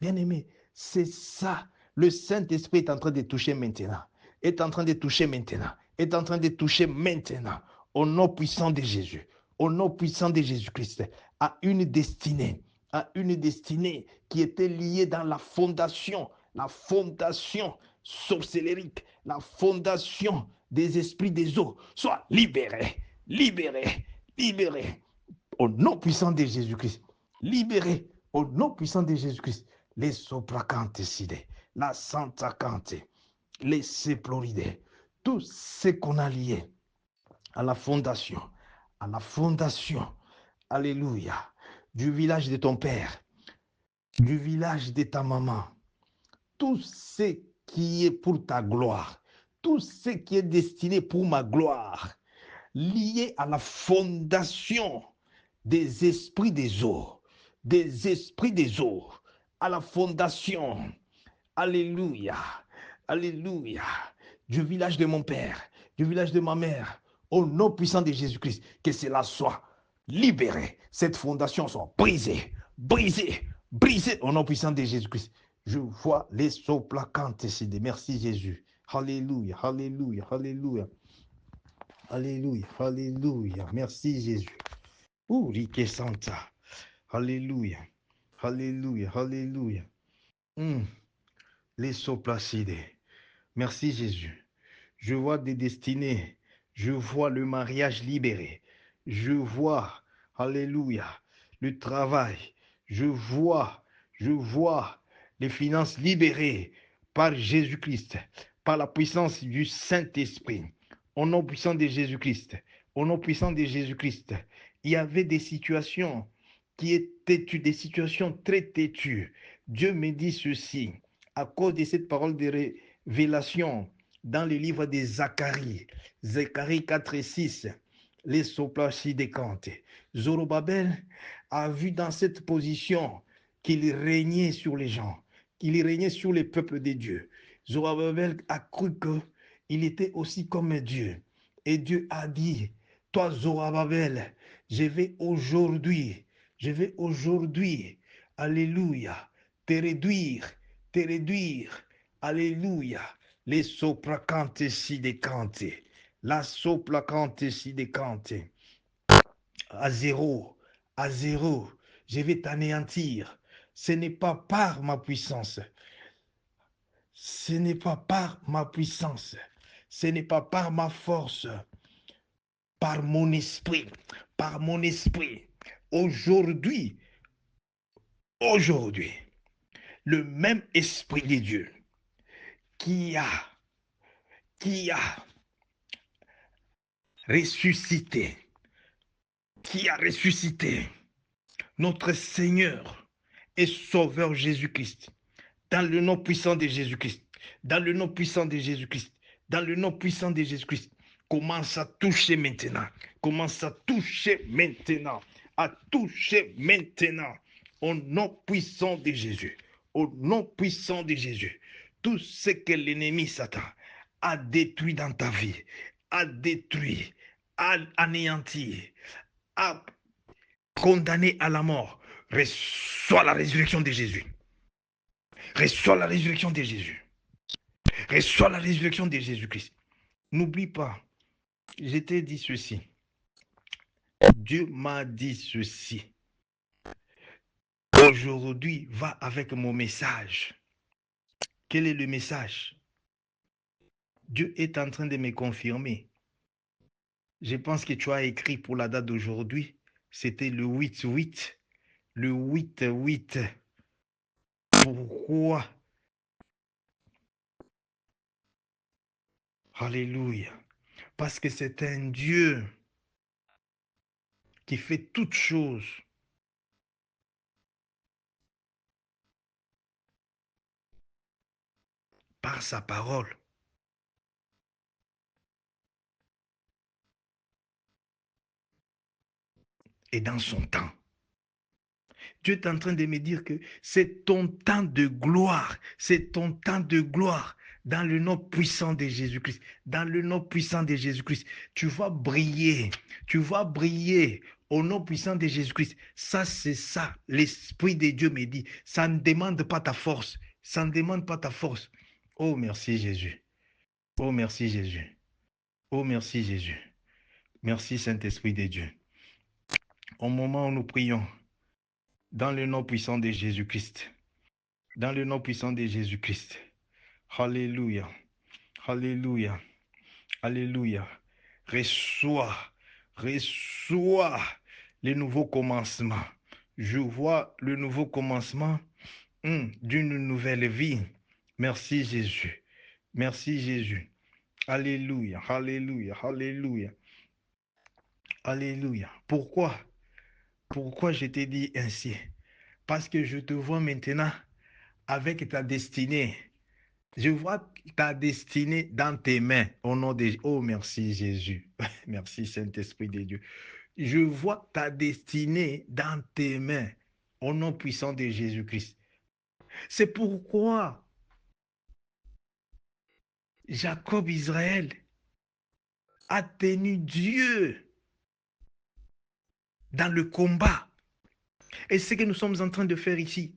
Bien-aimé, c'est ça. Le Saint-Esprit est en train de toucher maintenant. Est en train de toucher maintenant. Est en train de toucher maintenant. Au nom puissant de Jésus. Au nom puissant de Jésus-Christ. À une destinée. À une destinée qui était liée dans la fondation sorcellérique, la fondation des esprits des eaux, soit libérée, libérée, libérée au nom puissant de Jésus-Christ. Libérée au nom puissant de Jésus-Christ. Les sopracantes sidés, la santa cante, les séplorides, tout ce qu'on a lié à la fondation, alléluia, du village de ton père, du village de ta maman, tout ce qui est pour ta gloire, tout ce qui est destiné pour ma gloire, lié à la fondation des esprits des eaux, à la fondation, alléluia, alléluia, du village de mon père, du village de ma mère, au nom puissant de Jésus-Christ, que cela soit libéré, cette fondation soit brisée, brisée, brisée, au nom puissant de Jésus-Christ. Je vois les soplacantes ici. Merci Jésus. Alléluia, alléluia, alléluia. Alléluia, alléluia. Merci Jésus. Rike Santa. Alléluia, alléluia, alléluia. Les soplacides. Merci Jésus. Je vois des destinées. Je vois le mariage libéré. Je vois, alléluia, le travail. Je vois les finances libérées par Jésus-Christ, par la puissance du Saint-Esprit. Au nom puissant de Jésus-Christ, au nom puissant de Jésus-Christ, il y avait des situations qui étaient des situations très têtues. Dieu me dit ceci, à cause de cette parole de révélation dans le livre de Zacharie, Zacharie 4 et 6, les soplachi décantent. Zorobabel a vu dans cette position qu'il régnait sur les gens, qu'il régnait sur les peuples de Dieu. Zorobabel a cru qu'il était aussi comme Dieu. Et Dieu a dit, toi Zorobabel, je vais aujourd'hui, alléluia, te réduire, alléluia, les sopracantes si décantes, la soplacante si décante, à zéro, je vais t'anéantir. Ce n'est pas par ma puissance, ce n'est pas par ma puissance, ce n'est pas par ma force, par mon esprit, Aujourd'hui, le même esprit de Dieu qui a ressuscité, notre Seigneur et Sauveur Jésus-Christ, dans le nom puissant de Jésus-Christ, commence à toucher maintenant, au nom puissant de Jésus, tout ce que l'ennemi Satan a détruit dans ta vie, a anéanti, a condamné à la mort, reçois la résurrection de Jésus. Reçois la résurrection de Jésus. Reçois la résurrection de Jésus-Christ. N'oublie pas, je t'ai dit ceci. Dieu m'a dit ceci. Aujourd'hui, va avec mon message. Quel est le message? Dieu est en train de me confirmer. Je pense que tu as écrit pour la date d'aujourd'hui. C'était le 8-8. Le 8-8. Pourquoi? Alléluia. Parce que c'est un Dieu qui fait toutes choses par sa parole. Et dans son temps. Dieu est en train de me dire que c'est ton temps de gloire. C'est ton temps de gloire dans le nom puissant de Jésus-Christ, dans le nom puissant de Jésus-Christ. Tu vas briller au nom puissant de Jésus-Christ. Ça, c'est ça. L'Esprit de Dieu me dit, ça ne demande pas ta force. Ça ne demande pas ta force. Oh, merci Jésus. Oh, merci Jésus. Oh, merci Jésus. Merci Saint-Esprit de Dieu. Au moment où nous prions, dans le nom puissant de Jésus-Christ, dans le nom puissant de Jésus-Christ. Alléluia. Alléluia. Alléluia. Reçois les nouveaux commencements. Je vois le nouveau commencement d'une nouvelle vie. Merci Jésus. Merci Jésus. Alléluia. Alléluia. Alléluia. Alléluia. Pourquoi je t'ai dit ainsi? Parce que je te vois maintenant avec ta destinée. Je vois ta destinée dans tes mains. Au nom de... Oh, merci Jésus. Merci Saint-Esprit de Dieu. Je vois ta destinée dans tes mains. Au nom puissant de Jésus-Christ. C'est pourquoi Jacob Israël a tenu Dieu dans le combat. Et ce que nous sommes en train de faire ici,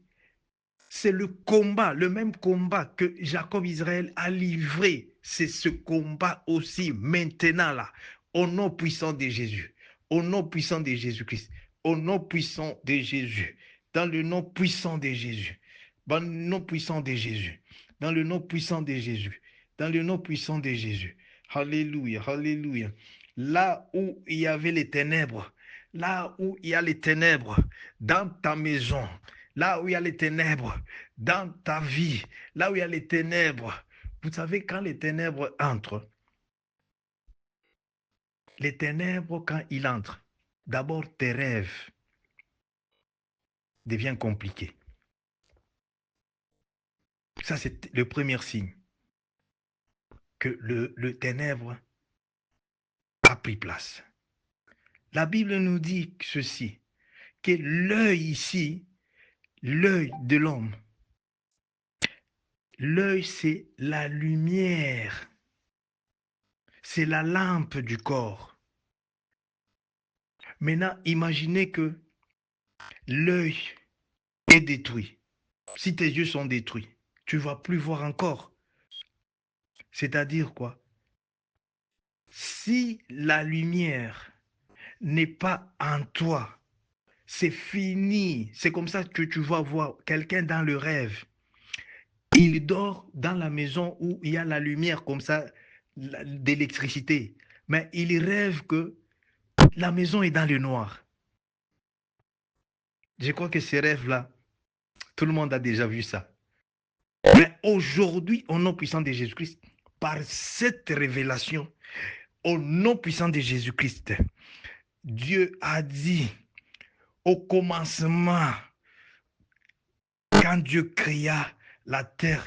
c'est le combat, le même combat que Jacob Israël a livré. C'est ce combat aussi maintenant là, au nom puissant de Jésus, au nom puissant de Jésus-Christ, au nom puissant de Jésus, dans le nom puissant de Jésus, dans le nom puissant de Jésus, dans le nom puissant de Jésus, dans le nom puissant de Jésus. Alléluia, alléluia. Là où il y avait les ténèbres, là où il y a les ténèbres dans ta maison, là où il y a les ténèbres dans ta vie, là où il y a les ténèbres. Vous savez, quand les ténèbres entrent, les ténèbres, quand ils entrent, d'abord tes rêves deviennent compliqués. Ça, c'est le premier signe que le ténèbre a pris place. La Bible nous dit ceci, que l'œil ici, l'œil de l'homme, l'œil, c'est la lumière, c'est la lampe du corps. Maintenant, imaginez que l'œil est détruit. Si tes yeux sont détruits, tu ne vas plus voir encore. C'est-à-dire quoi? Si la lumière n'est pas en toi, c'est fini. C'est comme ça que tu vas voir quelqu'un dans le rêve. Il dort dans la maison où il y a la lumière comme ça, d'électricité. Mais il rêve que la maison est dans le noir. Je crois que ces rêves-là, tout le monde a déjà vu ça. Mais aujourd'hui, au nom puissant de Jésus-Christ, par cette révélation, au nom puissant de Jésus-Christ, Dieu a dit au commencement, quand Dieu créa la terre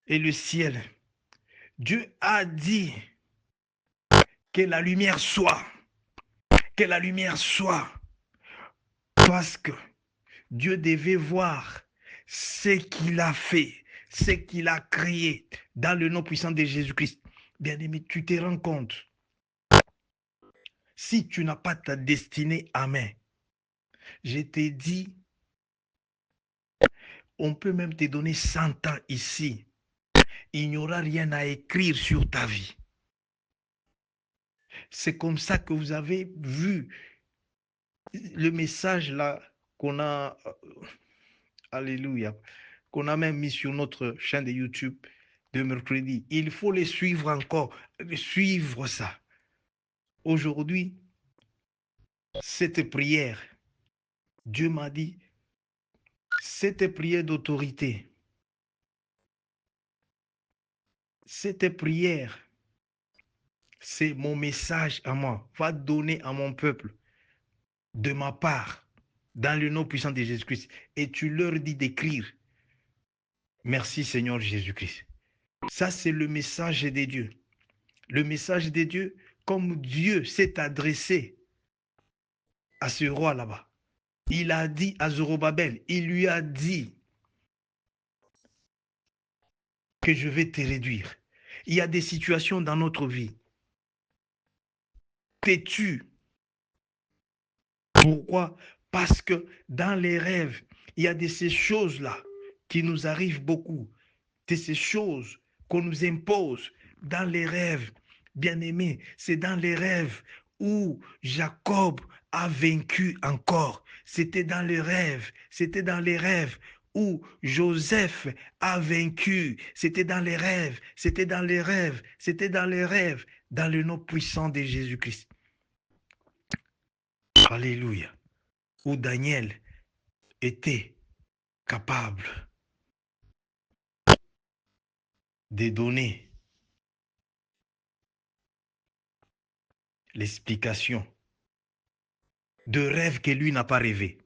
et le ciel, Dieu a dit que la lumière soit, que la lumière soit, parce que Dieu devait voir ce qu'il a fait, ce qu'il a créé dans le nom puissant de Jésus-Christ. Bien-aimé, tu te rends compte, si tu n'as pas ta destinée à main, je t'ai dit, on peut même te donner 100 ans ici. Il n'y aura rien à écrire sur ta vie. C'est comme ça que vous avez vu le message là qu'on a, alléluia, qu'on a même mis sur notre chaîne de YouTube de mercredi. Il faut les suivre encore, suivre ça. Aujourd'hui, cette prière, Dieu m'a dit, cette prière d'autorité, cette prière, c'est mon message à moi, va donner à mon peuple de ma part, dans le nom puissant de Jésus-Christ. Et tu leur dis d'écrire, merci Seigneur Jésus-Christ. Ça, c'est le message de Dieu. Le message de Dieu, comme Dieu s'est adressé à ce roi là-bas. Il a dit à Zorobabel, il lui a dit, que je vais te réduire. Il y a des situations dans notre vie. Têtu. Pourquoi? Parce que dans les rêves, il y a de ces choses-là qui nous arrivent beaucoup, de ces choses qu'on nous impose dans les rêves. Bien-aimés, c'est dans les rêves où Jacob a vaincu encore. C'était dans les rêves où Joseph a vaincu. C'était dans les rêves, dans le nom puissant de Jésus-Christ. Alléluia. Où Daniel était capable de donner l'explication de rêves que lui n'a pas rêvé.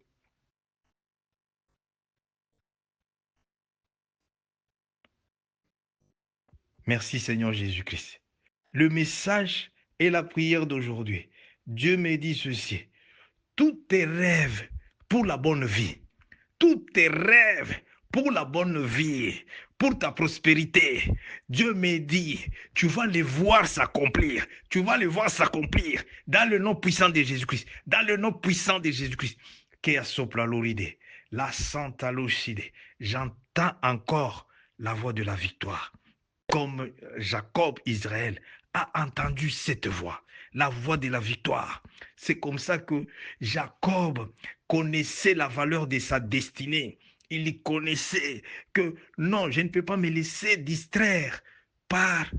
Merci Seigneur Jésus-Christ. Le message et la prière d'aujourd'hui. Dieu me dit ceci. Tous tes rêves pour la bonne vie, tous tes rêves pour la bonne vie, pour ta prospérité, Dieu me dit, tu vas les voir s'accomplir. Tu vas les voir s'accomplir dans le nom puissant de Jésus-Christ. Dans le nom puissant de Jésus-Christ. La Santa Lucide. J'entends encore la voix de la victoire. Comme Jacob, Israël, a entendu cette voix, la voix de la victoire. C'est comme ça que Jacob connaissait la valeur de sa destinée. Il connaissait que non, je ne peux pas me laisser distraire par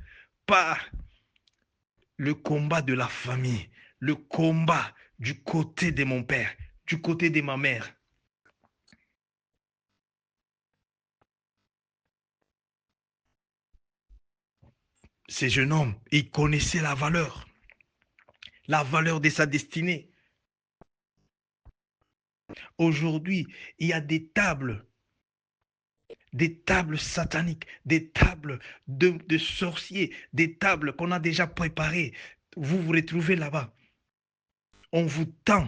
le combat de la famille, le combat du côté de mon père, du côté de ma mère. Ce jeune homme, il connaissait la valeur de sa destinée. Aujourd'hui, il y a des tables sataniques, des tables de sorciers, des tables qu'on a déjà préparées. Vous vous retrouvez là-bas. On vous tend.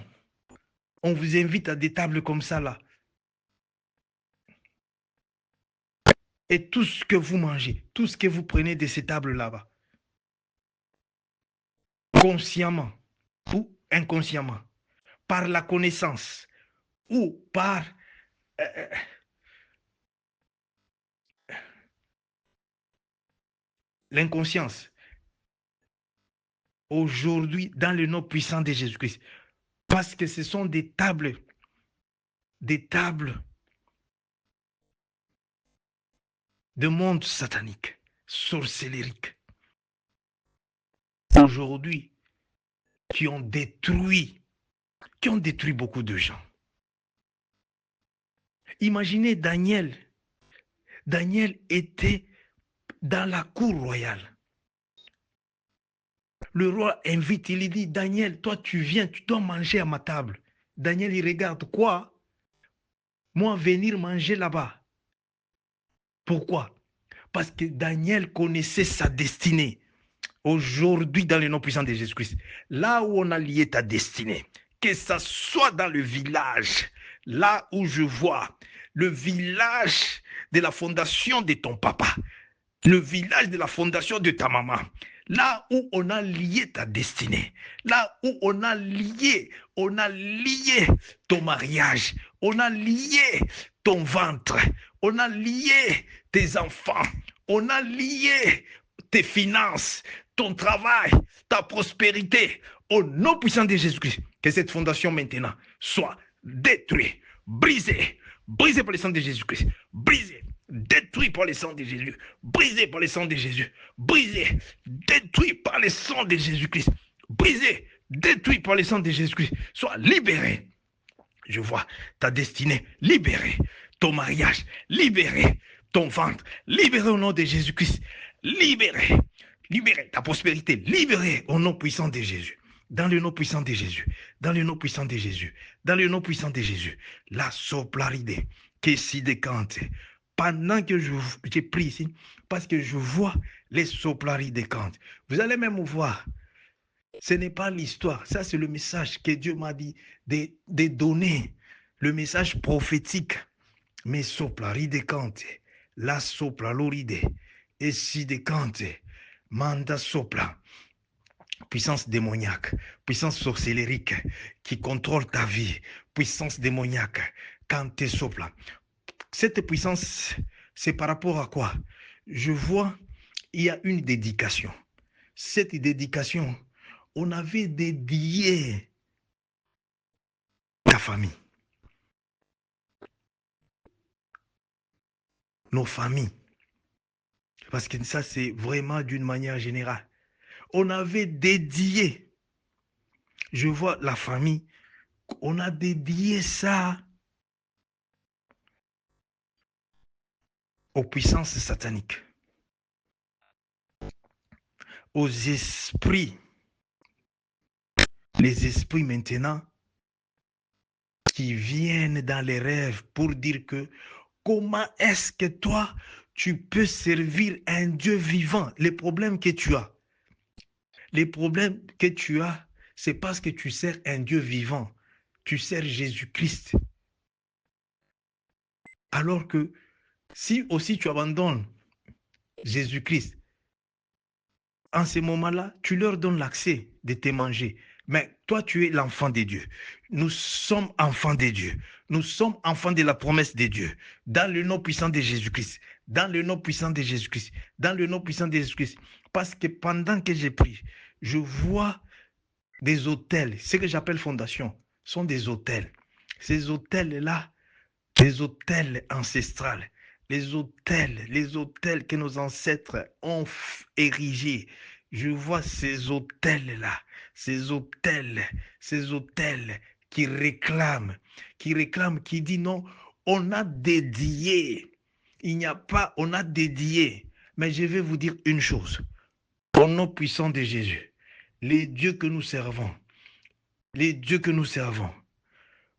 On vous invite à des tables comme ça là. Et tout ce que vous mangez, tout ce que vous prenez de ces tables là-bas, consciemment ou inconsciemment, par la connaissance ou par l'inconscience, aujourd'hui, dans le nom puissant de Jésus-Christ, parce que ce sont des tables de monde satanique, sorcellerique, aujourd'hui, qui ont détruit beaucoup de gens. Imaginez Daniel. Daniel était dans la cour royale. Le roi invite, il lui dit, Daniel, toi tu viens, tu dois manger à ma table. Daniel, il regarde, quoi? Moi, venir manger là-bas. Pourquoi? Parce que Daniel connaissait sa destinée. Aujourd'hui, dans le nom puissant de Jésus-Christ, là où on a lié ta destinée, que ça soit dans le village, là où je vois le village de la fondation de ton papa, le village de la fondation de ta maman, là où on a lié ta destinée, là où on a lié ton mariage, on a lié ton ventre, on a lié tes enfants, on a lié tes finances, ton travail, ta prospérité, au nom puissant de Jésus-Christ, que cette fondation maintenant soit détruite, brisée par le sang de Jésus-Christ, brisée, détruit par le sang de Jésus, brisé par le sang de Jésus, brisé, détruit par le sang de Jésus-Christ, brisé, détruit par le sang de Jésus-Christ, sois libéré. Je vois ta destinée libérée, ton mariage libéré, ton ventre libéré au nom de Jésus-Christ, libéré, ta prospérité libérée au nom puissant de Jésus. Dans le nom puissant de Jésus, dans le nom puissant de Jésus, dans le nom puissant de Jésus, la soplaride, qui s'y décante. Pendant que j'ai pris ici, parce que je vois les soplarides décantent. Vous allez même voir, ce n'est pas l'histoire, ça c'est le message que Dieu m'a dit de donner, le message prophétique. Mais soplarides décante, la soplaloride, et si décante, manda sopla. Puissance démoniaque, puissance sorcellérique qui contrôle ta vie, puissance démoniaque, quand tu sopla. Cette puissance, c'est par rapport à quoi? Je vois, il y a une dédication. Cette dédication, on avait dédié ta famille, nos familles, parce que ça, c'est vraiment d'une manière générale. On avait dédié, je vois la famille, on a dédié ça aux puissances sataniques, aux esprits. Les esprits maintenant qui viennent dans les rêves pour dire que comment est-ce que toi, tu peux servir un Dieu vivant? Les problèmes que tu as, c'est parce que tu sers un Dieu vivant. Tu sers Jésus-Christ. Alors que si aussi tu abandonnes Jésus-Christ, en ce moment-là, tu leur donnes l'accès de te manger. Mais toi, tu es l'enfant de Dieu. Nous sommes enfants de Dieu. Nous sommes enfants de la promesse de Dieu. Dans le nom puissant de Jésus-Christ. Dans le nom puissant de Jésus-Christ. Dans le nom puissant de Jésus-Christ. Parce que pendant que j'ai pris, je vois des hôtels. Ce que j'appelle fondation sont des hôtels. Ces hôtels-là, des hôtels ancestrales. Les hôtels que nos ancêtres ont érigés. Je vois ces hôtels-là, ces hôtels qui réclament, qui disent non, on a dédié. Il n'y a pas, on a dédié. Mais je vais vous dire une chose. Au nom puissant de Jésus, les dieux que nous servons,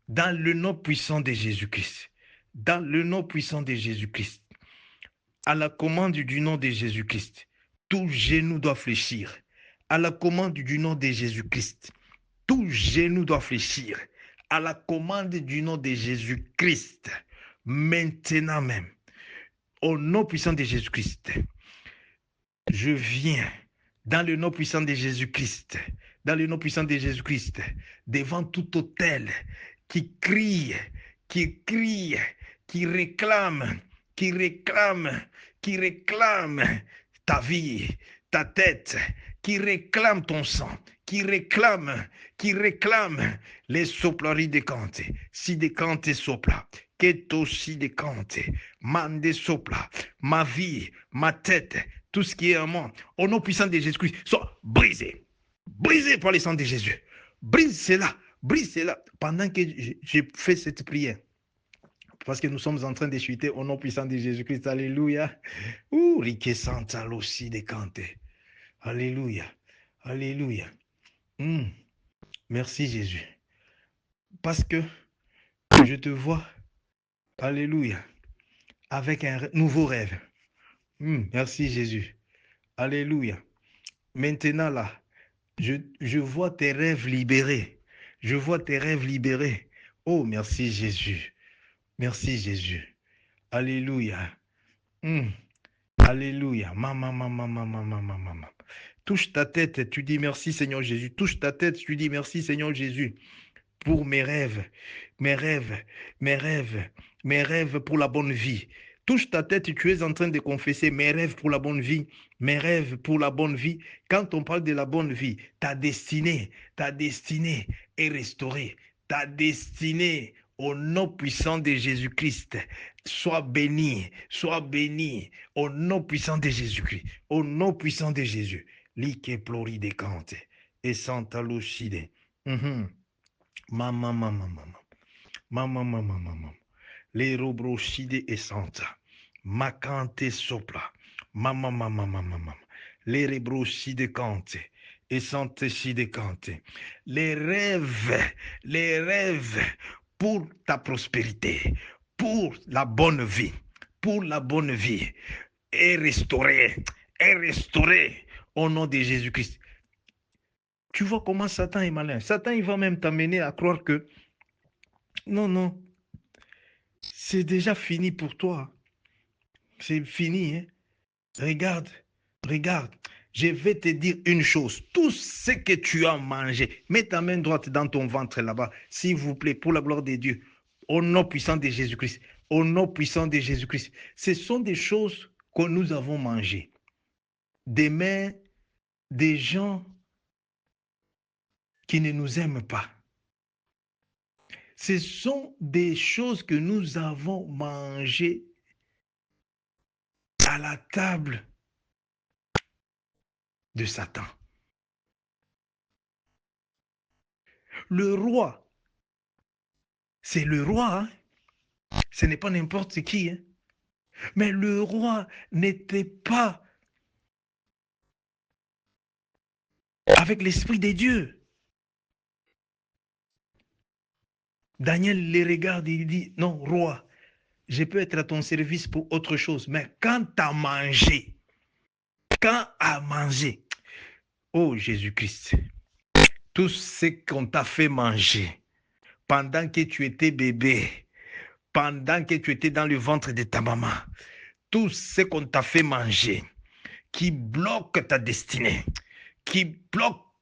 dans le nom puissant de Jésus-Christ, dans le nom puissant de Jésus-Christ, à la commande du nom de Jésus-Christ, tout genou doit fléchir. À la commande du nom de Jésus-Christ, tout genou doit fléchir. À la commande du nom de Jésus-Christ, maintenant même, au nom puissant de Jésus-Christ, je viens dans le nom puissant de Jésus-Christ, dans le nom puissant de Jésus-Christ, devant tout autel qui crie, qui réclame ta vie, ta tête, qui réclame ton sang, qui réclame les soplari de cante, si de cante sopla, keto si de cante, mande sopla, ma vie, ma tête, tout ce qui est en moi, au nom puissant de Jésus-Christ, soit brisé, brisé par le sang de Jésus. Brise cela, pendant que j'ai fait cette prière. Parce que nous sommes en train de chuter au nom puissant de Jésus-Christ. Alléluia. Ouh, Rike Santa Losi de Cante. Alléluia. Alléluia. Merci Jésus. Parce que je te vois, alléluia, avec un nouveau rêve. Merci Jésus. Alléluia. Maintenant là, je vois tes rêves libérés. Je vois tes rêves libérés. Oh, merci Jésus. Merci Jésus. Alléluia. Alléluia. Maman. Touche ta tête, tu dis merci Seigneur Jésus. Touche ta tête, tu dis merci Seigneur Jésus. Pour mes rêves pour la bonne vie. Touche ta tête, tu es en train de confesser mes rêves pour la bonne vie, mes rêves pour la bonne vie. Quand on parle de la bonne vie, ta destinée est restaurée. Ta destinée, au nom puissant de Jésus-Christ, sois béni, au nom puissant de Jésus-Christ, au nom puissant de Jésus. Like plori de cante et santa lucide. Mama. Les robrochide et santa. Macante sopla. Mama. Les rebrochide cante. Et sante side cante. Les rêves pour ta prospérité, pour la bonne vie, est restauré au nom de Jésus-Christ. Tu vois comment Satan est malin. Satan, il va même t'amener à croire que non, c'est déjà fini pour toi. C'est fini. Hein? Regarde, regarde. Je vais te dire une chose. Tout ce que tu as mangé, mets ta main droite dans ton ventre là-bas, s'il vous plaît, pour la gloire de Dieu. Au nom puissant de Jésus-Christ. Au nom puissant de Jésus-Christ. Ce sont des choses que nous avons mangées. Des mains des gens qui ne nous aiment pas. Ce sont des choses que nous avons mangées à la table de Satan. Le roi, c'est le roi, hein? Ce n'est pas n'importe qui, hein? Mais le roi n'était pas avec l'Esprit de Dieu. Daniel les regarde et il dit, non, roi, je peux être à ton service pour autre chose, mais quand tu as mangé, oh Jésus-Christ, tout ce qu'on t'a fait manger pendant que tu étais bébé, pendant que tu étais dans le ventre de ta maman, tout ce qu'on t'a fait manger, qui bloque ta destinée, qui bloque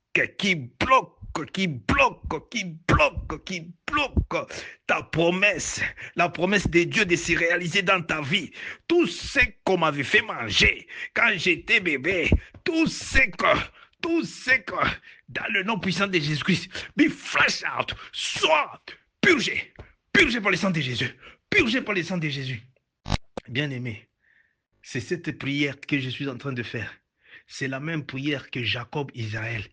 ta promesse, la promesse de Dieu de se réaliser dans ta vie. Tout ce qu'on m'avait fait manger quand j'étais bébé, tout ce que, dans le nom puissant de Jésus-Christ, be flash out, soit purgé par le sang de Jésus, purgé par le sang de Jésus. Bien-aimé, c'est cette prière que je suis en train de faire. C'est la même prière que Jacob Israël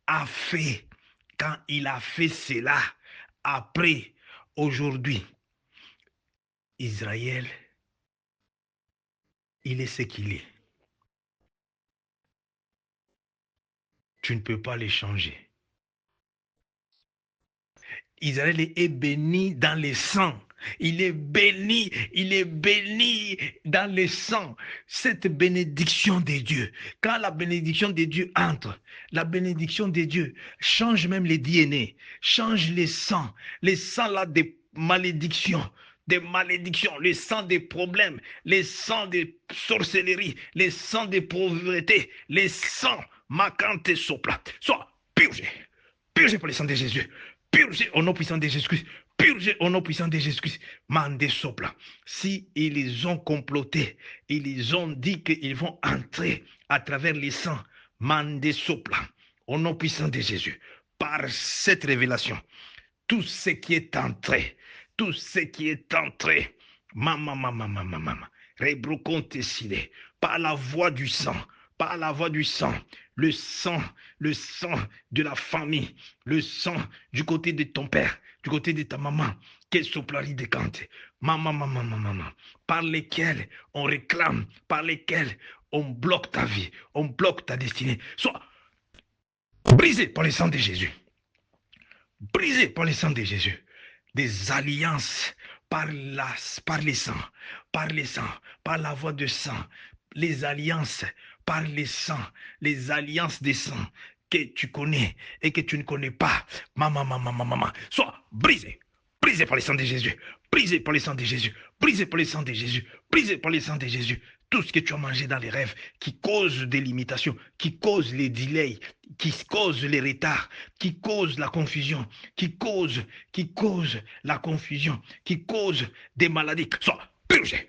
a fait quand il a fait cela. Après, aujourd'hui, Israël, il est ce qu'il est. Tu ne peux pas le changer. Israël est béni dans le sang. Il est béni dans le sang. Cette bénédiction de Dieu, quand la bénédiction de Dieu entre, la bénédiction de Dieu change même les DNA, change les sangs là des malédictions, les sangs des problèmes, les sangs de sorcellerie, les sangs de pauvreté, les sangs macante sopla. Sois purgé par le sang de Jésus. Purgé au nom puissant de Jésus-Christ. Purgé au nom puissant de Jésus-Christ. Mandé sopla. Si ils ont comploté, ils ont dit qu'ils vont entrer à travers les sangs. Mandé sopla. Au nom puissant de Jésus. Par cette révélation, tout ce qui est entré, maman, rebrocontesile, par la voie du sang, le sang de la famille, le sang du côté de ton père, du côté de ta maman, qu'elle soplari de cante, maman, par lesquels on réclame, par lesquels on bloque ta vie, on bloque ta destinée, soit brisé par le sang de Jésus. Brisé par le sang de Jésus. Des alliances par les sangs, par la voie de sang, les alliances par les sangs, les alliances des sangs que tu connais et que tu ne connais pas. Maman, sois brisé par le sang de Jésus, brisé par le sang de Jésus, brisé par le sang de Jésus, brisé par le sang de Jésus. Tout ce que tu as mangé dans les rêves qui cause des limitations, qui cause les delays, qui cause les retards, qui cause la confusion, qui cause la confusion, qui cause des maladies. Sois purgé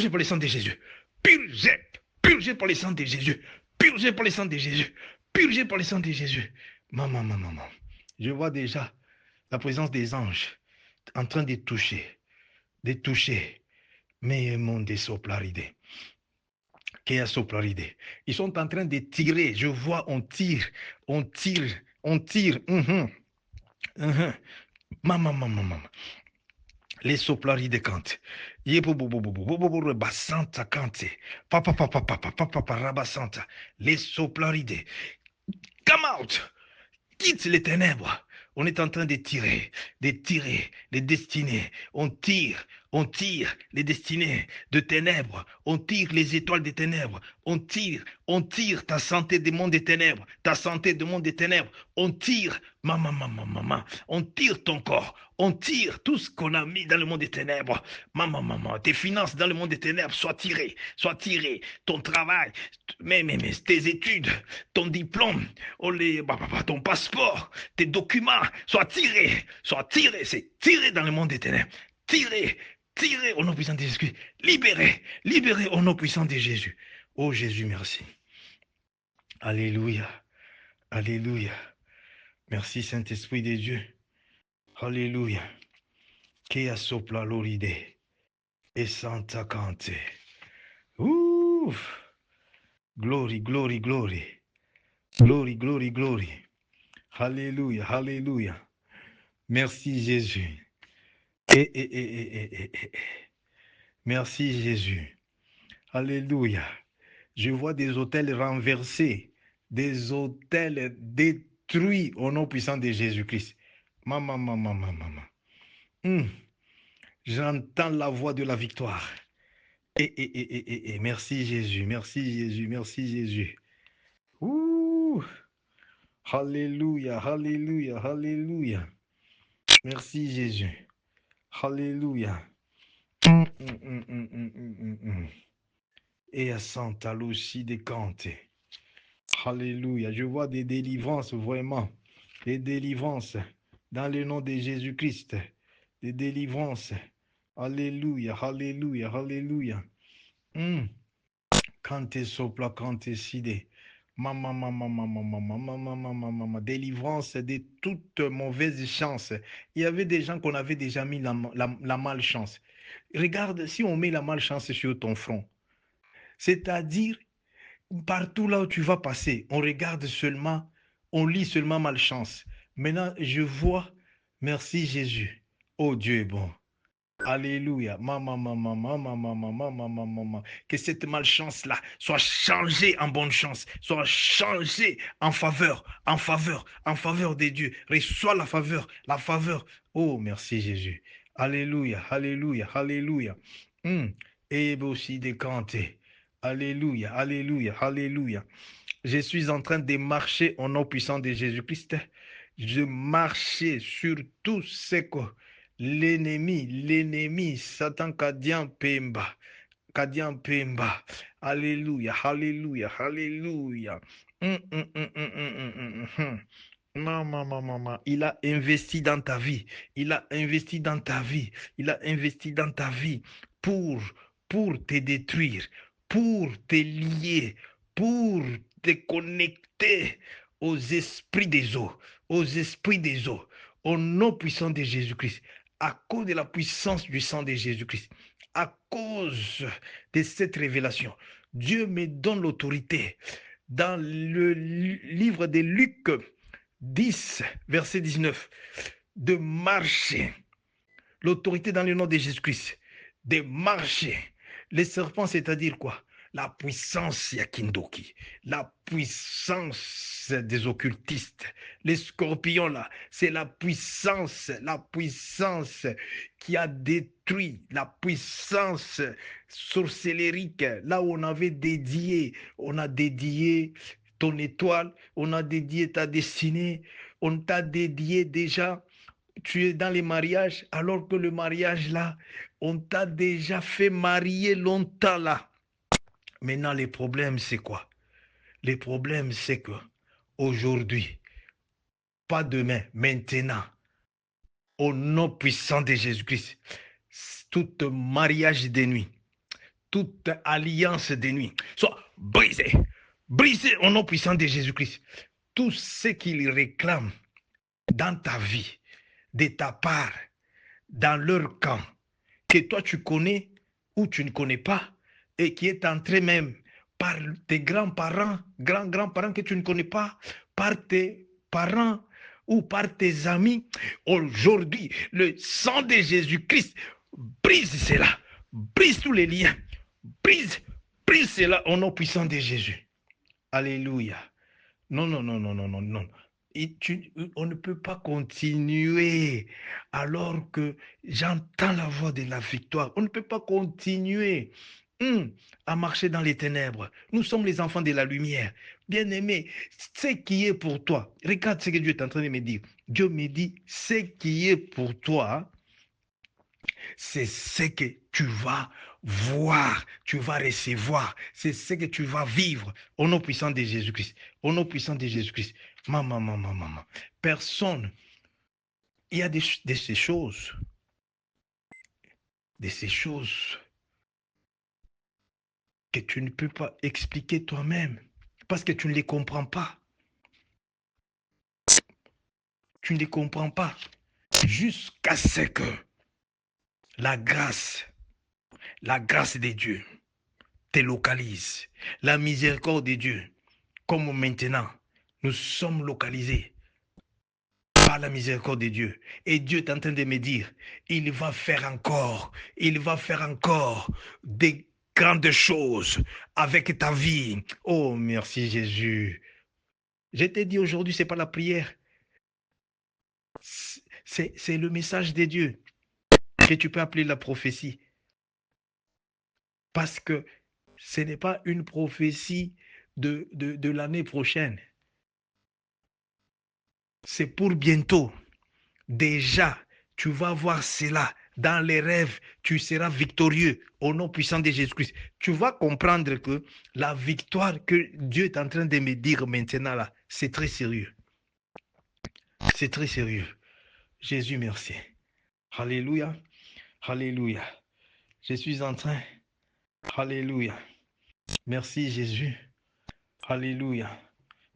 par le sang de Jésus, purgé par le sang de Jésus, purgé par le sang de Jésus, purgé par le sang de Jésus. Maman. Je vois déjà la présence des anges en train de toucher, mais mon désoplaride. Ils sont en train de tirer. Je vois, on tire. Maman. Les soplari de cante. Basanta cante. Papa, rabasanta. Les soplari de. Come out. Quitte les ténèbres. On est en train de tirer les destinées. On tire On tire les destinées de ténèbres. On tire les étoiles des ténèbres. On tire ta santé des mondes des ténèbres. Ta santé des mondes des ténèbres. On tire, maman. On tire ton corps. On tire tout ce qu'on a mis dans le monde des ténèbres. Maman. Tes finances dans le monde des ténèbres soient tirées. Ton travail, mais tes études, ton diplôme, ton passeport, tes documents, soient tirés. C'est tiré dans le monde des ténèbres. Tiré au nom puissant de Jésus. Libéré au nom puissant de Jésus. Oh Jésus, merci. Alléluia. Merci Saint-Esprit de Dieu. Alléluia. Kea sopla loride. Et Santa Cante. Ouf. Glory. Alléluia. Merci Jésus. Merci Jésus. Alléluia. Je vois des hôtels renversés, des hôtels détruits au nom puissant de Jésus-Christ. Maman. J'entends la voix de la victoire. Merci Jésus. Ouh. Alléluia. Merci Jésus. Alléluia. Et à Santa Lucie de Cante. Alléluia. Je vois des délivrances vraiment. Des délivrances dans le nom de Jésus-Christ. Des délivrances. Alléluia. Cante sopla, cante side. Maman. Délivrance de toute mauvaise chance. Il y avait des gens qu'on avait déjà mis la malchance. Regarde, si on met la malchance sur ton front, c'est-à-dire partout là où tu vas passer, on regarde seulement, on lit seulement malchance. Maintenant, je vois, merci Jésus. Oh, Dieu est bon. Alléluia. Maman. Que cette malchance-là soit changée en bonne chance, soit changée en faveur des dieux. Reçois la faveur. Oh, merci Jésus. Alléluia. Et aussi décanté. Alléluia. Je suis en train de marcher au nom puissant de Jésus-Christ. Je marchais sur tout ce que l'ennemi, Satan Kadian Pemba. Alléluia. Maman. Il a investi dans ta vie. Pour te détruire, pour te lier, pour te connecter aux esprits des eaux, au nom puissant de Jésus-Christ, à cause de la puissance du sang de Jésus-Christ, à cause de cette révélation. Dieu me donne l'autorité. Dans le livre de Luc 10, verset 19, de marcher. L'autorité dans le nom de Jésus-Christ, de marcher. Les serpents, c'est-à-dire quoi? La puissance Yakindoki, la puissance des occultistes. Les scorpions là, c'est la puissance qui a détruit, la puissance sorcellérique. Là où on a dédié ton étoile, on a dédié ta destinée, on t'a dédié déjà. Tu es dans les mariages, alors que le mariage là, on t'a déjà fait marier longtemps là. Maintenant, les problèmes, c'est quoi? Les problèmes, c'est que aujourd'hui, pas demain, maintenant, au nom puissant de Jésus-Christ, tout mariage de nuit, toute alliance de nuit, soit brisé au nom puissant de Jésus-Christ. Tout ce qu'il réclame dans ta vie, de ta part, dans leur camp, que toi tu connais ou tu ne connais pas, et qui est entré même par tes grands-parents, grands-parents que tu ne connais pas, par tes parents ou par tes amis. Aujourd'hui, le sang de Jésus-Christ brise cela, brise tous les liens, brise cela au nom puissant de Jésus. Alléluia. Non. On ne peut pas continuer alors que j'entends la voix de la victoire. On ne peut pas continuer à marcher dans les ténèbres. Nous sommes les enfants de la lumière. Bien-aimé, ce qui est pour toi, regarde ce que Dieu est en train de me dire. Dieu me dit, ce qui est pour toi, c'est ce que tu vas voir, tu vas recevoir, c'est ce que tu vas vivre au nom puissant de Jésus-Christ. Au nom puissant de Jésus-Christ. Maman. Personne, il y a de ces choses que tu ne peux pas expliquer toi-même parce que tu ne les comprends pas. Tu ne les comprends pas jusqu'à ce que la grâce de Dieu te localise. La miséricorde de Dieu, comme maintenant, nous sommes localisés par la miséricorde de Dieu. Et Dieu est en train de me dire, il va faire encore des grandes choses avec ta vie. Oh, merci Jésus. Je t'ai dit aujourd'hui, ce n'est pas la prière. C'est le message de Dieu que tu peux appeler la prophétie. Parce que ce n'est pas une prophétie de l'année prochaine. C'est pour bientôt. Déjà, tu vas voir cela dans les rêves. Tu seras victorieux au nom puissant de Jésus-Christ. Tu vas comprendre que la victoire que Dieu est en train de me dire maintenant là, c'est très sérieux. C'est très sérieux. Jésus, merci. Alléluia. Alléluia. Je suis en train. Alléluia. Merci Jésus. Alléluia.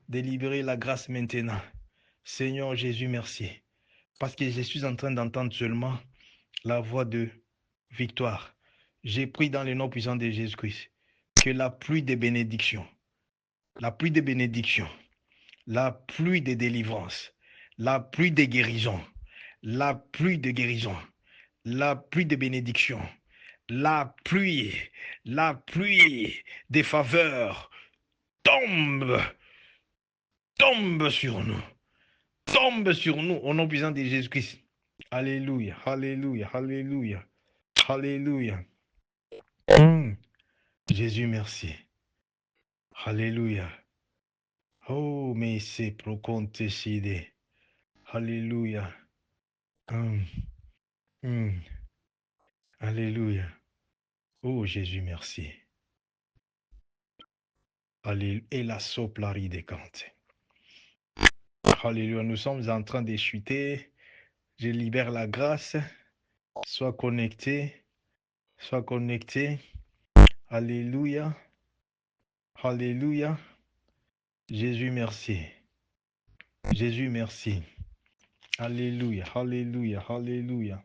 De libérer la grâce maintenant. Seigneur Jésus, merci. Parce que je suis en train d'entendre seulement la voix de victoire. J'ai pris dans le nom puissant de Jésus-Christ que la pluie de bénédiction, la pluie de bénédiction, la pluie de délivrance, la pluie de guérison, la pluie de guérison, la pluie de bénédiction, la pluie des faveurs tombe sur nous. Tombe sur nous au nom puissant de Jésus-Christ. Alléluia, alléluia, alléluia, alléluia. Jésus, merci. Alléluia. Oh, mais c'est pour qu'on décide. Alléluia. Alléluia. Oh, Jésus, merci. Alléluia. Et la soplari des cantes. Alléluia. Nous sommes en train de chuter. Je libère la grâce. Sois connecté. Sois connecté. Alléluia. Alléluia. Jésus, merci. Jésus, merci. Alléluia. Alléluia. Alléluia.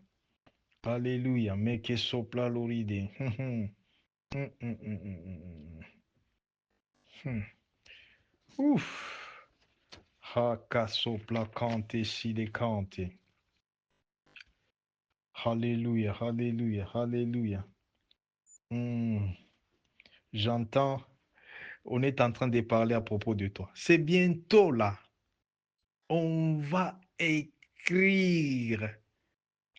Alléluia. Mais que sopla l'oride. Ouf. Haka sopla kante si de kante. Alléluia. Alléluia. Alléluia. J'entends, on est en train de parler à propos de toi. C'est bientôt là. On va écrire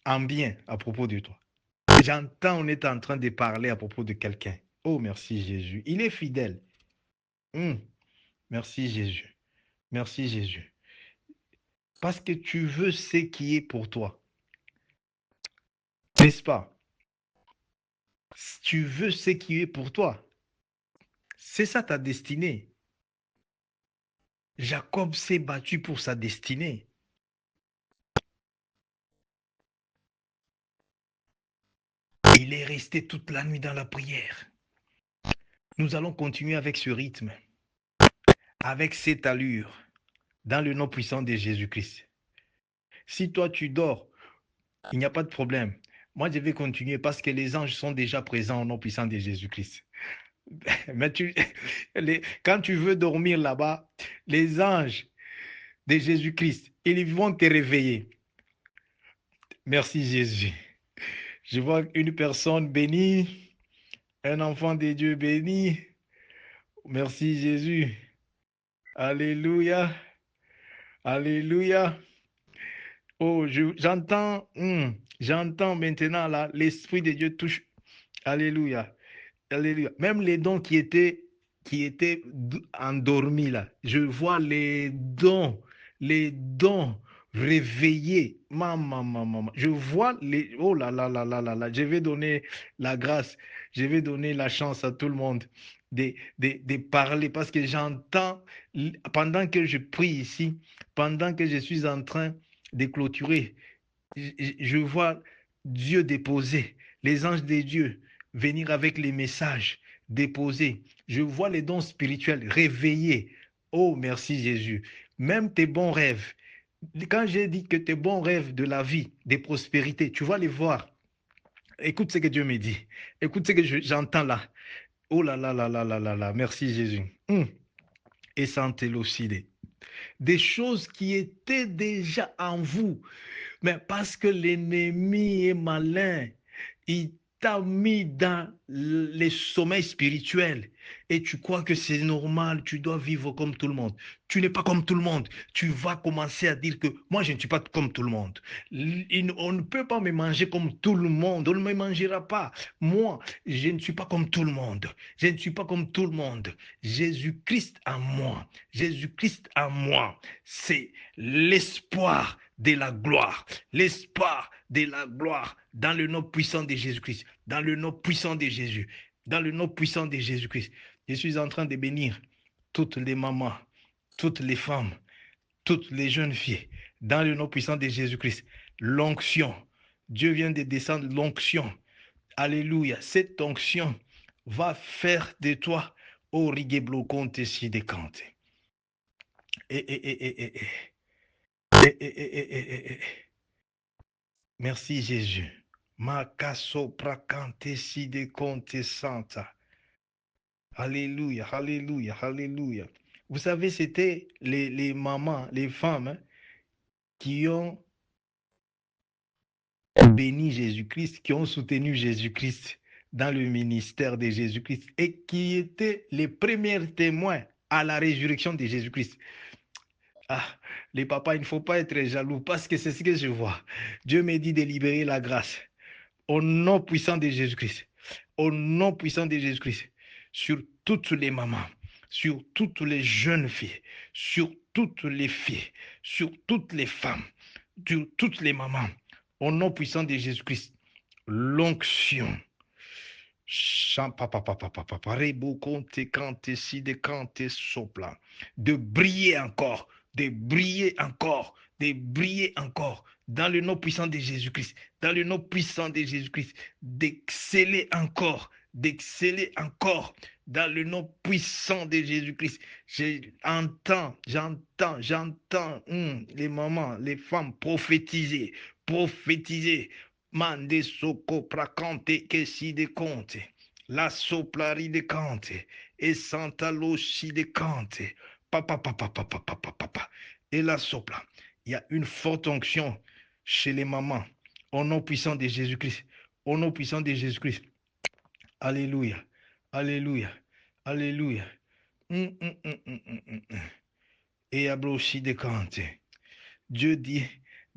en bien à propos de toi. J'entends, on est en train de parler à propos de quelqu'un. Oh, merci Jésus. Il est fidèle. Merci Jésus. Merci Jésus. Parce que tu veux ce qui est pour toi. N'est-ce pas? Tu veux ce qui est pour toi. C'est ça ta destinée. Jacob s'est battu pour sa destinée. Il est resté toute la nuit dans la prière. Nous allons continuer avec ce rythme, avec cette allure, dans le nom puissant de Jésus-Christ. Si toi tu dors, il n'y a pas de problème. Moi, je vais continuer parce que les anges sont déjà présents au nom puissant de Jésus-Christ. Mais quand tu veux dormir là-bas, les anges de Jésus-Christ, ils vont te réveiller. Merci Jésus. Je vois une personne bénie, un enfant de Dieu béni. Merci Jésus. Alléluia. Alléluia. Oh, j'entends maintenant là, l'Esprit de Dieu touche. Alléluia. Alléluia. Même les dons qui étaient endormis là, je vois les dons réveillés. Maman. Je vois les. Oh là là là là là là. Je vais donner la grâce, je vais donner la chance à tout le monde de parler parce que j'entends, pendant que je prie ici, pendant que je suis en train de clôturer, je vois Dieu déposer, les anges de Dieu venir avec les messages déposés. Je vois les dons spirituels réveillés. Oh, merci Jésus. Même tes bons rêves. Quand j'ai dit que tes bons rêves de la vie, des prospérités, tu vas les voir. Écoute ce que Dieu me dit. Écoute ce que j'entends là. Oh là là là là là là là. Merci Jésus. Et santé des choses qui étaient déjà en vous. Mais parce que l'ennemi est malin, il t'a mis dans les sommeils spirituels et tu crois que c'est normal, tu dois vivre comme tout le monde. Tu n'es pas comme tout le monde. Tu vas commencer à dire que moi, je ne suis pas comme tout le monde. On ne peut pas me manger comme tout le monde. On ne me mangera pas. Moi, je ne suis pas comme tout le monde. Je ne suis pas comme tout le monde. Jésus-Christ en moi. Jésus-Christ en moi. C'est l'espoir de la gloire. L'espoir de la gloire dans le nom puissant de Jésus-Christ. Dans le nom puissant de Jésus. Dans le nom puissant de Jésus-Christ. Je suis en train de bénir toutes les mamans, toutes les femmes, toutes les jeunes filles. Dans le nom puissant de Jésus-Christ. L'onction. Dieu vient de descendre l'onction. Alléluia. Cette onction va faire de toi Origeblo Conte si décante. Merci Jésus. Makaso prakante si décante santa. Alléluia, alléluia, alléluia. Vous savez, c'était les mamans, les femmes qui ont béni Jésus-Christ, qui ont soutenu Jésus-Christ dans le ministère de Jésus-Christ et qui étaient les premiers témoins à la résurrection de Jésus-Christ. Ah, les papas, il ne faut pas être jaloux parce que c'est ce que je vois. Dieu me dit de libérer la grâce au nom puissant de Jésus-Christ. Au nom puissant de Jésus-Christ. Sur toutes les mamans, sur toutes les jeunes filles, sur toutes les filles, sur toutes les femmes, sur toutes les mamans. Au nom puissant de Jésus-Christ. L'onction. De briller encore, de briller encore, de briller encore dans le nom puissant de Jésus-Christ, dans le nom puissant de Jésus-Christ, d'exceller encore dans le nom puissant de Jésus-Christ. J'entends les mamans, les femmes prophétiser. Mande soko prakante que si de conte. La soplari de cante. Et santa lo si de cante. Papa. Et la sopla. Il y a une forte onction chez les mamans. Au nom puissant de Jésus-Christ. Au nom puissant de Jésus-Christ. Alléluia. Alléluia. Alléluia. Et ablo si de cante. Dieu dit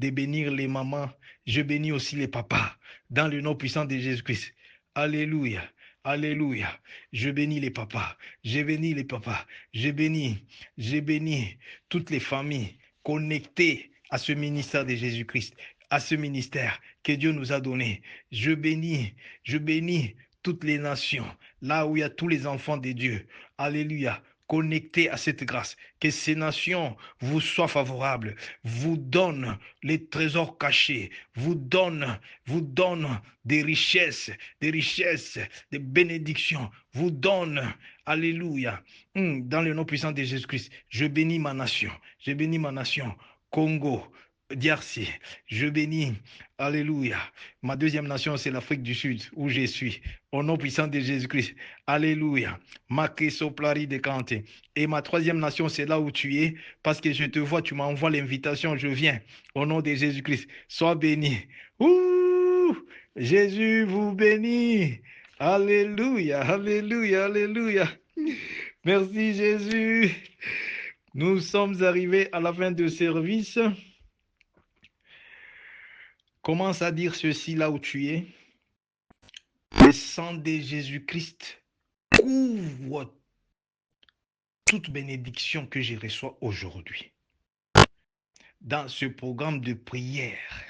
de bénir les mamans, je bénis aussi les papas, dans le nom puissant de Jésus-Christ. Alléluia, alléluia. Je bénis les papas, je bénis les papas, je bénis toutes les familles connectées à ce ministère de Jésus-Christ, à ce ministère que Dieu nous a donné. Je bénis toutes les nations, là où il y a tous les enfants de Dieu. Alléluia. Connectés à cette grâce, que ces nations vous soient favorables, vous donnent les trésors cachés, vous donnent des richesses, des bénédictions, vous donnent, alléluia, dans le nom puissant de Jésus-Christ. Je bénis ma nation, Congo, DRC, je bénis, alléluia. Ma deuxième nation, c'est l'Afrique du Sud, où je suis. Au nom puissant de Jésus-Christ, alléluia. Soplari de Kante. Et ma troisième nation, c'est là où tu es, parce que je te vois, tu m'envoies l'invitation, je viens. Au nom de Jésus-Christ, sois béni. Ouh, Jésus vous bénit. Alléluia, alléluia, alléluia. Merci Jésus. Nous sommes arrivés à la fin de service. Commence à dire ceci là où tu es. Le sang de Jésus-Christ couvre toute bénédiction que je reçois aujourd'hui. Dans ce programme de prière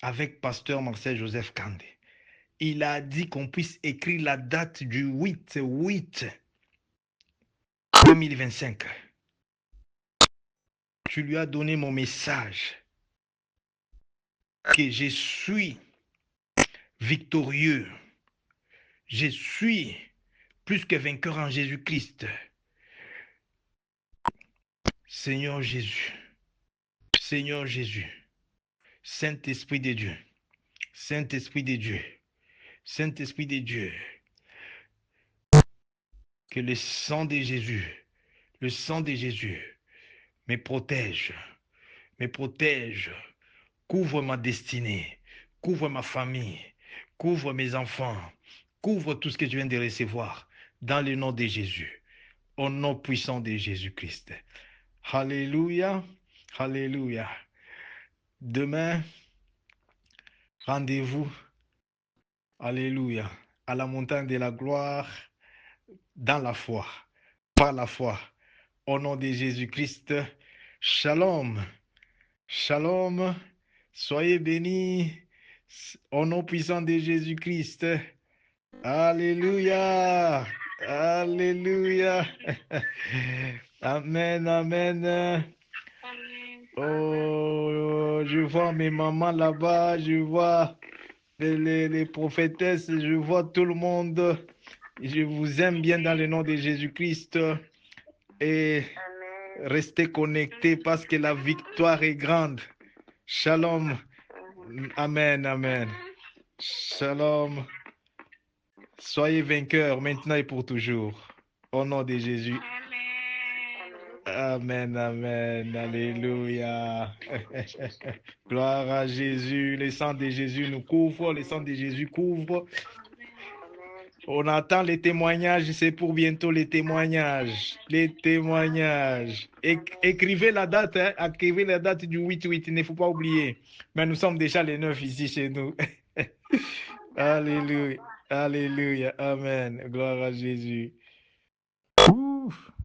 avec pasteur Marcel Joseph Kandé, il a dit qu'on puisse écrire la date du 8/8/2025. Tu lui as donné mon message que je suis victorieux. Je suis plus que vainqueur en Jésus-Christ. Seigneur Jésus, Seigneur Jésus, Saint-Esprit de Dieu, Saint-Esprit de Dieu, Saint-Esprit de Dieu, que le sang de Jésus, le sang de Jésus me protège, couvre ma destinée, couvre ma famille, couvre mes enfants, couvre tout ce que je viens de recevoir dans le nom de Jésus, au nom puissant de Jésus-Christ. Alléluia, alléluia. Demain, rendez-vous, alléluia, à la montagne de la gloire, dans la foi, par la foi, au nom de Jésus-Christ. Shalom, shalom, soyez bénis, au nom puissant de Jésus-Christ. Alléluia, alléluia. Amen, amen. Oh, je vois mes mamans là-bas, je vois les prophétesses, je vois tout le monde. Je vous aime bien dans le nom de Jésus-Christ et restez connectés parce que la victoire est grande. Shalom. Amen, amen. Shalom. Soyez vainqueurs maintenant et pour toujours. Au nom de Jésus. Amen, amen, alléluia. Gloire à Jésus. Le sang de Jésus nous couvre, le sang de Jésus couvre. On attend les témoignages, c'est pour bientôt les témoignages. Les témoignages. Écrivez la date, hein? Écrivez la date du 8/8, il ne faut pas oublier. Mais nous sommes déjà les 9 ici chez nous. Alléluia, alléluia, amen. Gloire à Jésus. Ouf.